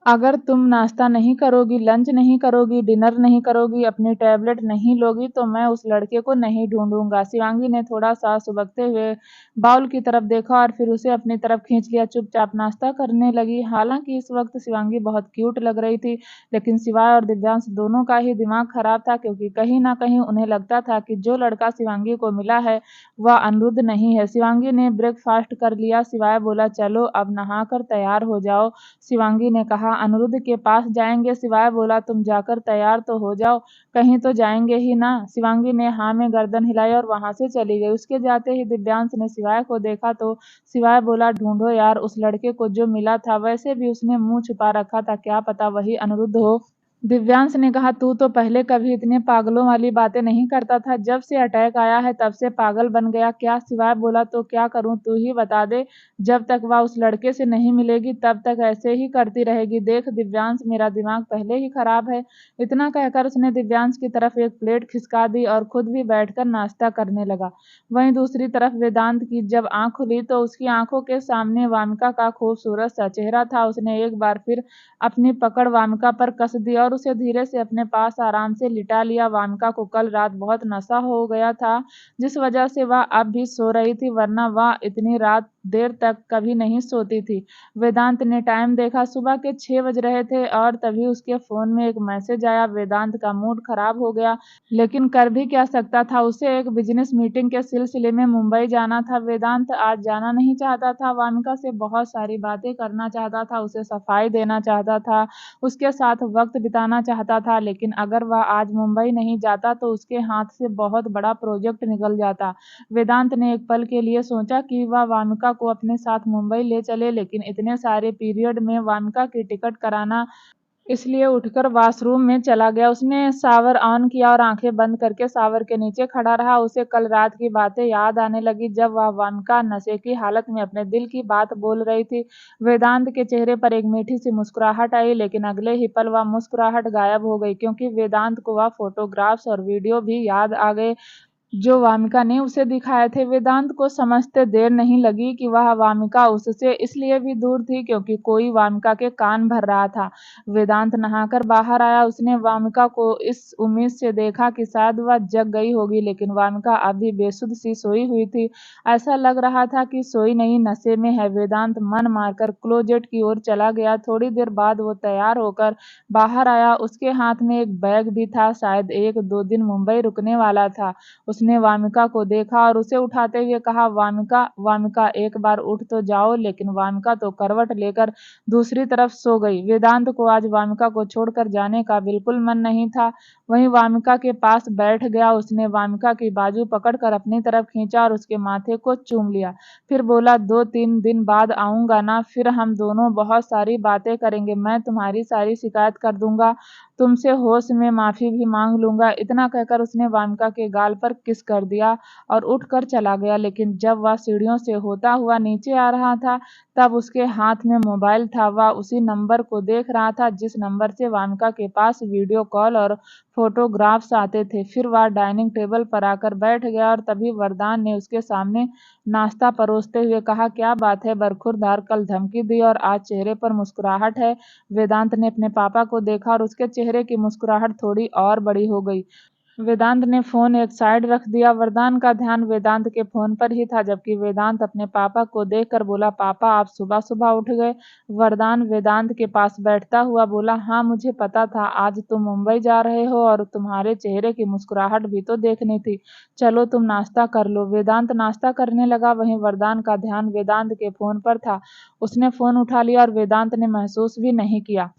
अगर तुम नाश्ता नहीं करोगी, लंच नहीं करोगी, डिनर नहीं करोगी, अपनी टैबलेट नहीं लोगी, तो मैं उस लड़के को नहीं ढूंढूंगा। शिवांगी ने थोड़ा सा सुबकते हुए बाउल की तरफ देखा और फिर उसे अपनी तरफ खींच लिया। चुपचाप नाश्ता करने लगी। हालांकि इस वक्त शिवांगी बहुत क्यूट लग रही थी, लेकिन शिवाय और दिव्यांश दोनों का ही दिमाग खराब था, क्योंकि कहीं ना कहीं उन्हें लगता था कि जो लड़का शिवांगी को मिला है वह अनिरुद्ध नहीं है। शिवांगी ने ब्रेकफास्ट कर लिया। शिवाय बोला, चलो अब नहाकर तैयार हो जाओ। शिवांगी ने कहा, अनिरुद्ध के पास जाएंगे? शिवाय बोला, तुम जाकर तैयार तो हो जाओ, कहीं तो जाएंगे ही ना। शिवांगी ने हाँ में गर्दन हिलाई और वहां से चली गई। उसके जाते ही दिव्यांश ने शिवाय को देखा तो शिवाय बोला, ढूंढो यार उस लड़के को जो मिला था, वैसे भी उसने मुंह छुपा रखा था, क्या पता वही अनिरुद्ध हो। दिव्यांश ने कहा, तू तो पहले कभी इतने पागलों वाली बातें नहीं करता था, जब से अटैक आया है तब से पागल बन गया क्या? शिवाय बोला, तो क्या करूं, तू ही बता दे। जब तक वह उस लड़के से नहीं मिलेगी तब तक ऐसे ही करती रहेगी। देख दिव्यांश, मेरा दिमाग पहले ही खराब है। इतना कहकर उसने दिव्यांश की तरफ एक प्लेट खिसका दी और खुद भी बैठकर नाश्ता करने लगा। वहीं दूसरी तरफ वेदांत की जब आंख खुली तो उसकी आंखों के सामने वामिका का खूबसूरत सा चेहरा था। उसने एक बार फिर अपनी पकड़ वामिका पर कस दी और उसे धीरे से अपने पास आराम से लिटा लिया। वामिका को कल रात बहुत नशा हो गया था, जिस वजह से वह अब भी सो रही थी, वरना वह इतनी रात देर तक कभी नहीं सोती थी। वेदांत ने टाइम देखा, सुबह के 6 बज रहे थे और तभी उसके फोन में एक मैसेज आया। वेदांत का मूड खराब हो गया, लेकिन कर भी क्या सकता था। उसे एक बिजनेस मीटिंग के सिलसिले में मुंबई जाना था। वेदांत आज जाना नहीं चाहता था। वामिका से बहुत सारी बातें करना चाहता था, उसे सफाई देना चाहता था, उसके साथ वक्त बिताना चाहता था, लेकिन अगर वह आज मुंबई नहीं जाता तो उसके हाथ से बहुत बड़ा प्रोजेक्ट निकल जाता। वेदांत ने एक पल के लिए सोचा कि वह वामिका को अपने साथ मुंबई ले चले, लेकिन इतने सारे पीरियड में वामिका की टिकट कराना, इसलिए उठकर वॉशरूम में चला गया। उसने शावर ऑन किया और आंखें बंद करके शावर के नीचे खड़ा रहा। उसे कल रात की बातें याद आने लगी, जब वह वामिका नशे की हालत में अपने दिल की बात बोल रही थी। वेदांत के चेहरे पर एक मीठी सी मुस्कुराहट आई, लेकिन अगले ही पल वह मुस्कुराहट गायब हो गई, क्योंकि वेदांत को वह फोटोग्राफ्स और वीडियो भी याद आ गए जो वामिका ने उसे दिखाए थे। वेदांत को समझते देर नहीं लगी कि वह वामिका उससे इसलिए भी दूर थी क्योंकि कोई वामिका के कान भर रहा था। वेदांत नहाकर बाहर आया। उसने वामिका को इस उम्मीद से देखा कि शायद वह जग गई होगी, लेकिन वामिका अभी बेसुध सी सोई हुई थी। ऐसा लग रहा था कि सोई नहीं, नशे में है। वेदांत मन मारकर क्लोजेट की ओर चला गया। थोड़ी देर बाद वो तैयार होकर बाहर आया। उसके हाथ में एक बैग भी था, शायद 1-2 दिन मुंबई रुकने वाला था। उसने वामिका को देखा और उसे उठाते हुए कहा, वामिका, वामिका, एक बार उठ तो जाओ। लेकिन वामिका तो करवट लेकर दूसरी तरफ सो गई। वेदांत को आज वामिका को छोड़कर जाने का बिल्कुल मन नहीं था। वहीं वामिका के पास बैठ गया। उसने वामिका की बाजू पकड़कर अपनी तरफ खींचा और उसके माथे को चूम लिया। फिर बोला, 2-3 दिन बाद आऊंगा ना, फिर हम दोनों बहुत सारी बातें करेंगे। मैं तुम्हारी सारी शिकायत कर दूंगा, तुमसे होश में माफी भी मांग लूंगा। इतना कहकर उसने वामिका के गाल पर किस कर दिया और उठकर चला गया। लेकिन जब वह सीढ़ियों से होता हुआ नीचे आ रहा था, तब उसके हाथ में मोबाइल था। वह उसी नंबर को देख रहा था जिस नंबर से वामिका के पास वीडियो कॉल और फोटोग्राफ्स आते थे। फिर वह डाइनिंग टेबल पर आकर बैठ गया और तभी वरदान ने उसके सामने नाश्ता परोसते हुए कहा, क्या बात है बरखुरदार, कल धमकी दी और आज चेहरे पर मुस्कुराहट है। वेदांत ने अपने पापा को देखा और उसके चेहरे की मुस्कुराहट थोड़ी और बड़ी हो गई। वेदांत ने फोन एक साइड रख दिया। वरदान का ध्यान वेदांत के फोन पर ही था, जबकि वेदांत अपने पापा को देखकर बोला, पापा आप सुबह सुबह उठ गए। वरदान वेदांत के पास बैठता हुआ बोला, हाँ मुझे पता था आज तुम मुंबई जा रहे हो और तुम्हारे चेहरे की मुस्कुराहट भी तो देखनी थी। चलो तुम नाश्ता कर लो। वेदांत नाश्ता करने लगा। वहीं वरदान का ध्यान वेदांत के फोन पर था। उसने फोन उठा लिया और वेदांत ने महसूस भी नहीं किया।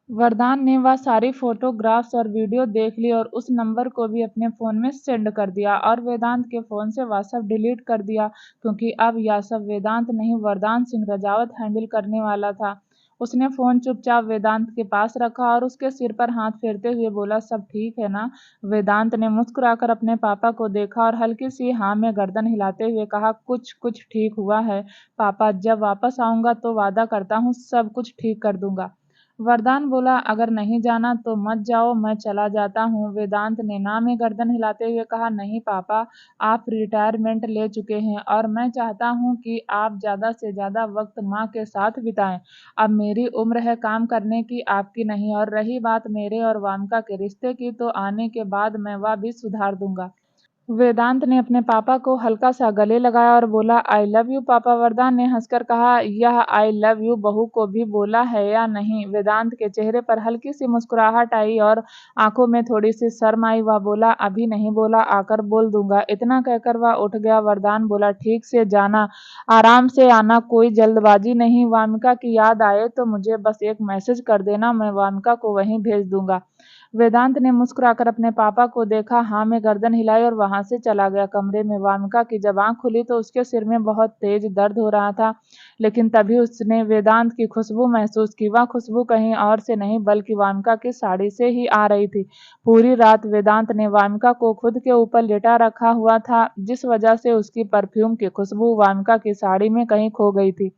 वरदान ने वह सारी फोटोग्राफ्स और वीडियो देख ली और उस नंबर को भी अपने फ़ोन में सेंड कर दिया और वेदांत के फ़ोन से वह सब डिलीट कर दिया, क्योंकि अब यह सब वेदांत नहीं, वरदान सिंह रजावत हैंडल करने वाला था। उसने फ़ोन चुपचाप वेदांत के पास रखा और उसके सिर पर हाथ फेरते हुए बोला, सब ठीक है ना। वेदांत ने मुस्कुराकर अपने पापा को देखा और हल्की सी हाँ में गर्दन हिलाते हुए कहा, कुछ कुछ ठीक हुआ है पापा, जब वापस आऊंगा तो वादा करता हूँ सब कुछ ठीक कर दूंगा। वरदान बोला, अगर नहीं जाना तो मत जाओ, मैं चला जाता हूँ। वेदांत ने ना में गर्दन हिलाते हुए कहा, नहीं पापा, आप रिटायरमेंट ले चुके हैं और मैं चाहता हूँ कि आप ज़्यादा से ज़्यादा वक्त माँ के साथ बिताएं। अब मेरी उम्र है काम करने की, आपकी नहीं। और रही बात मेरे और वामिका के रिश्ते की, तो आने के बाद मैं वह भी सुधार दूंगा। वेदांत ने अपने पापा को हल्का सा गले लगाया और बोला, आई लव यू पापा। वरदान ने हंसकर कहा, यह आई लव यू बहू को भी बोला है या नहीं। वेदांत के चेहरे पर हल्की सी मुस्कुराहट आई और आंखों में थोड़ी सी शर्म आई। वह बोला, अभी नहीं बोला, आकर बोल दूंगा। इतना कहकर वह उठ गया। वरदान बोला, ठीक से जाना, आराम से आना, कोई जल्दबाजी नहीं। वामिका की याद आए तो मुझे बस एक मैसेज कर देना, मैं वामिका को वहीं भेज दूंगा। वेदांत ने मुस्कुराकर अपने पापा को देखा, हाँ में गर्दन हिलाई और वहां से चला गया। कमरे में वामिका की जब आंख खुली तो उसके सिर में बहुत तेज दर्द हो रहा था, लेकिन तभी उसने वेदांत की खुशबू महसूस की। वह खुशबू कहीं और से नहीं बल्कि वामिका की साड़ी से ही आ रही थी। पूरी रात वेदांत ने वामिका को खुद के ऊपर लेटा रखा हुआ था, जिस वजह से उसकी परफ्यूम की खुशबू वामिका की साड़ी में कहीं खो गई थी।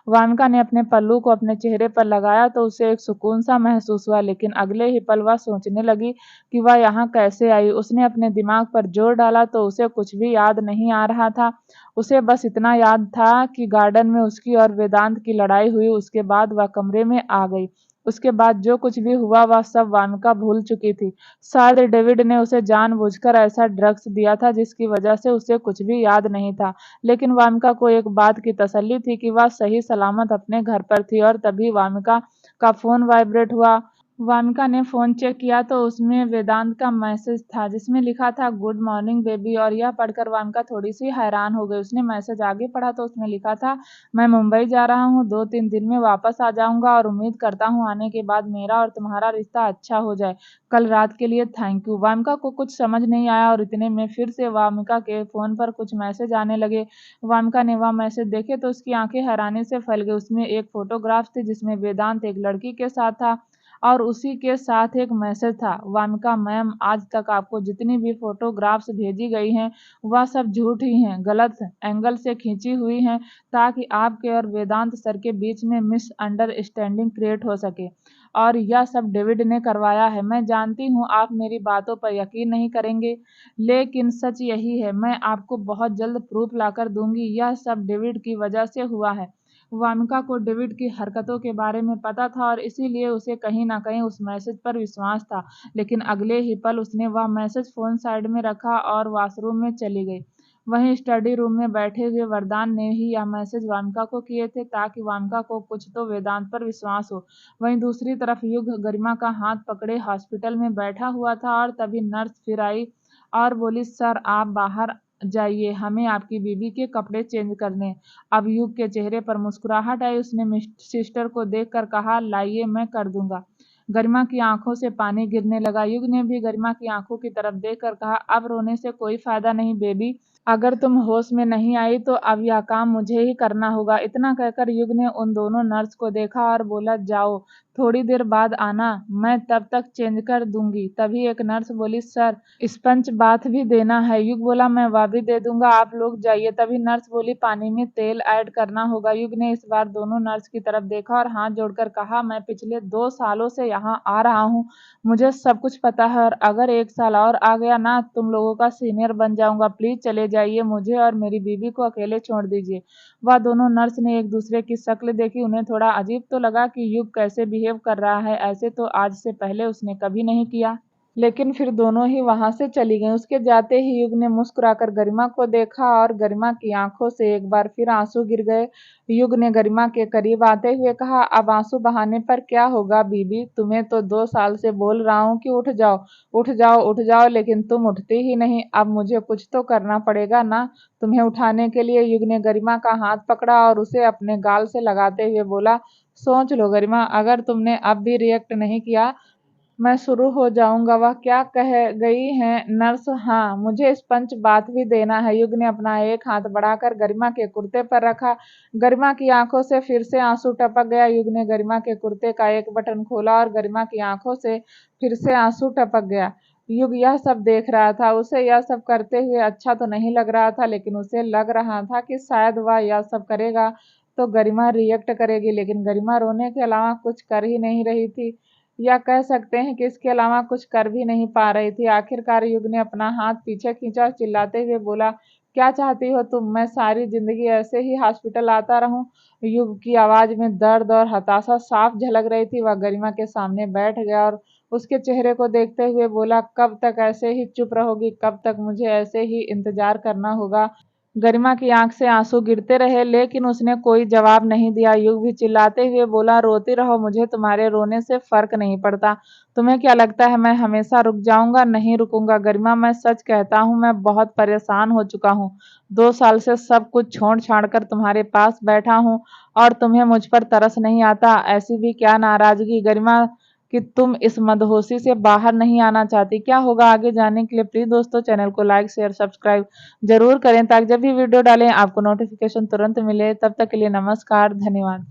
वामिका ने अपने पल्लू को अपने चेहरे पर लगाया तो उसे एक सुकून सा महसूस हुआ, लेकिन अगले ही पल वह सोचने लगी कि वह यहाँ कैसे आई। उसने अपने दिमाग पर जोर डाला तो उसे कुछ भी याद नहीं आ रहा था। उसे बस इतना याद था कि गार्डन में उसकी और वेदांत की लड़ाई हुई। उसके बाद वह कमरे में आ गई। उसके बाद जो कुछ भी हुआ वह सब वामिका भूल चुकी थी। शायद डेविड ने उसे जानबूझकर ऐसा ड्रग्स दिया था जिसकी वजह से उसे कुछ भी याद नहीं था। लेकिन वामिका को एक बात की तसल्ली थी कि वह सही सलामत अपने घर पर थी। और तभी वामिका का फोन वाइब्रेट हुआ। वामिका ने फोन चेक किया तो उसमें वेदांत का मैसेज था, जिसमें लिखा था, गुड मॉर्निंग बेबी। और यह पढ़कर वामिका थोड़ी सी हैरान हो गई। उसने मैसेज आगे पढ़ा तो उसमें लिखा था, मैं मुंबई जा रहा हूँ, 2-3 दिन में वापस आ जाऊंगा और उम्मीद करता हूँ आने के बाद मेरा और तुम्हारा रिश्ता अच्छा हो जाए। कल रात के लिए थैंक यू। वामिका को कुछ समझ नहीं आया और इतने में फिर से वामिका के फोन पर कुछ मैसेज आने लगे। वामिका ने वह मैसेज देखे तो उसकी आंखें हैरानी से फैल गई। उसमें एक फोटोग्राफ थी जिसमें वेदांत एक लड़की के साथ था। और उसी के साथ एक मैसेज था, वामिका मैम, आज तक आपको जितनी भी फोटोग्राफ्स भेजी गई हैं वह सब झूठ ही हैं, गलत एंगल से खींची हुई हैं ताकि आपके और वेदांत सर के बीच में मिसअंडरस्टैंडिंग क्रिएट हो सके। और यह सब डेविड ने करवाया है। मैं जानती हूँ आप मेरी बातों पर यकीन नहीं करेंगे, लेकिन सच यही है। मैं आपको बहुत जल्द प्रूफ लाकर दूंगी। यह सब डेविड की वजह से हुआ है। वामिका को डेविड की हरकतों के बारे में पता था और इसीलिए उसे कहीं न कहीं उस मैसेज पर विश्वास था। लेकिन अगले ही पल उसने वह मैसेज फ़ोन साइड में रखा और वॉशरूम में चली गई। वहीं स्टडी रूम में बैठे हुए वरदान ने ही यह मैसेज वामिका को किए थे ताकि वामिका को कुछ तो वेदांत पर विश्वास हो। वहीं दूसरी तरफ युग गरिमा का हाथ पकड़े हॉस्पिटल में बैठा हुआ था और तभी नर्स फिर आई और बोली, सर आप बाहर जाइए, हमें आपकी बीवी के कपड़े चेंज करने। अब युग के चेहरे पर मुस्कुराहट आई। उसने सिस्टर को देखकर कहा, लाइए मैं कर दूंगा। गरिमा की आंखों से पानी गिरने लगा। युग ने भी गरिमा की आंखों की तरफ देखकर कहा, अब रोने से कोई फायदा नहीं बेबी, अगर तुम होश में नहीं आई तो अब यह काम मुझे ही करना होगा। इतना कहकर युग ने उन दोनों नर्स को देखा और बोला, जाओ थोड़ी देर बाद आना, मैं तब तक चेंज कर दूंगी। तभी एक नर्स बोली, सर स्पंज बाथ भी देना है। युग बोला, मैं वह भी दे दूंगा, आप लोग जाइए। तभी नर्स बोली, पानी में तेल ऐड करना होगा। युग ने इस बार दोनों नर्स की तरफ देखा और हाथ जोड़कर कहा, मैं पिछले 2 सालों से यहाँ आ रहा हूँ, मुझे सब कुछ पता है और अगर 1 साल और आ गया ना, तुम लोगों का सीनियर बन जाऊंगा। प्लीज चले जाइए, मुझे और मेरी बीवी को अकेले छोड़ दीजिए। वह दोनों नर्स ने एक दूसरे की शक्ल देखी। उन्हें थोड़ा अजीब तो लगा कि युग कैसे बिहेव कर रहा है, ऐसे तो आज से पहले उसने कभी नहीं किया। लेकिन फिर दोनों ही वहां से चली गईं। उसके जाते ही युग ने मुस्कुराकर गरिमा को देखा और गरिमा की आंखों से एक बार फिर आंसू गिर गए। युग ने गरिमा के करीब आते हुए कहा, अब आंसू बहाने पर क्या होगा बीबी, तुम्हें तो 2 साल से बोल रहा हूँ कि उठ जाओ उठ जाओ उठ जाओ, लेकिन तुम उठती ही नहीं। अब मुझे कुछ तो करना पड़ेगा ना तुम्हें उठाने के लिए। युग ने गरिमा का हाथ पकड़ा और उसे अपने गाल से लगाते हुए बोला, सोच लो गरिमा, अगर तुमने अब भी रिएक्ट नहीं किया मैं शुरू हो जाऊंगा। वह क्या कह गई हैं नर्स, हाँ मुझे स्पंज बाथ भी देना है। युग ने अपना एक हाथ बढ़ाकर गरिमा के कुर्ते पर रखा। गरिमा की आंखों से फिर से आंसू टपक गया। युग ने गरिमा के कुर्ते का एक बटन खोला और गरिमा की आंखों से फिर से आंसू टपक गया। युग यह सब देख रहा था। उसे यह सब करते हुए अच्छा तो नहीं लग रहा था, लेकिन उसे लग रहा था कि शायद वह यह सब करेगा तो गरिमा रिएक्ट करेगी, लेकिन गरिमा रोने के अलावा कुछ कर ही नहीं रही थी, या कह सकते हैं कि इसके अलावा कुछ कर भी नहीं पा रही थी। आखिरकार युग ने अपना हाथ पीछे खींचा और चिल्लाते हुए बोला, क्या चाहती हो तुम, मैं सारी जिंदगी ऐसे ही हॉस्पिटल आता रहूं? युग की आवाज में दर्द और हताशा साफ झलक रही थी। वह गरिमा के सामने बैठ गया और उसके चेहरे को देखते हुए बोला, कब तक ऐसे ही चुप रहोगी, कब तक मुझे ऐसे ही इंतजार करना होगा? गरिमा की आंख से आंसू गिरते रहे, लेकिन उसने कोई जवाब नहीं दिया। युग भी चिल्लाते हुए बोला, रोती रहो, मुझे तुम्हारे रोने से फर्क नहीं पड़ता। तुम्हें क्या लगता है मैं हमेशा रुक जाऊंगा? नहीं रुकूंगा गरिमा, मैं सच कहता हूँ, मैं बहुत परेशान हो चुका हूँ। 2 साल से सब कुछ छोड़ छाड़ कर तुम्हारे पास बैठा हूँ और तुम्हें मुझ पर तरस नहीं आता। ऐसी भी क्या नाराजगी गरिमा कि तुम इस मदहोशी से बाहर नहीं आना चाहती? क्या होगा आगे जानने के लिए प्लीज दोस्तों चैनल को लाइक शेयर सब्सक्राइब जरूर करें ताकि जब भी वीडियो डालें आपको नोटिफिकेशन तुरंत मिले। तब तक के लिए नमस्कार, धन्यवाद।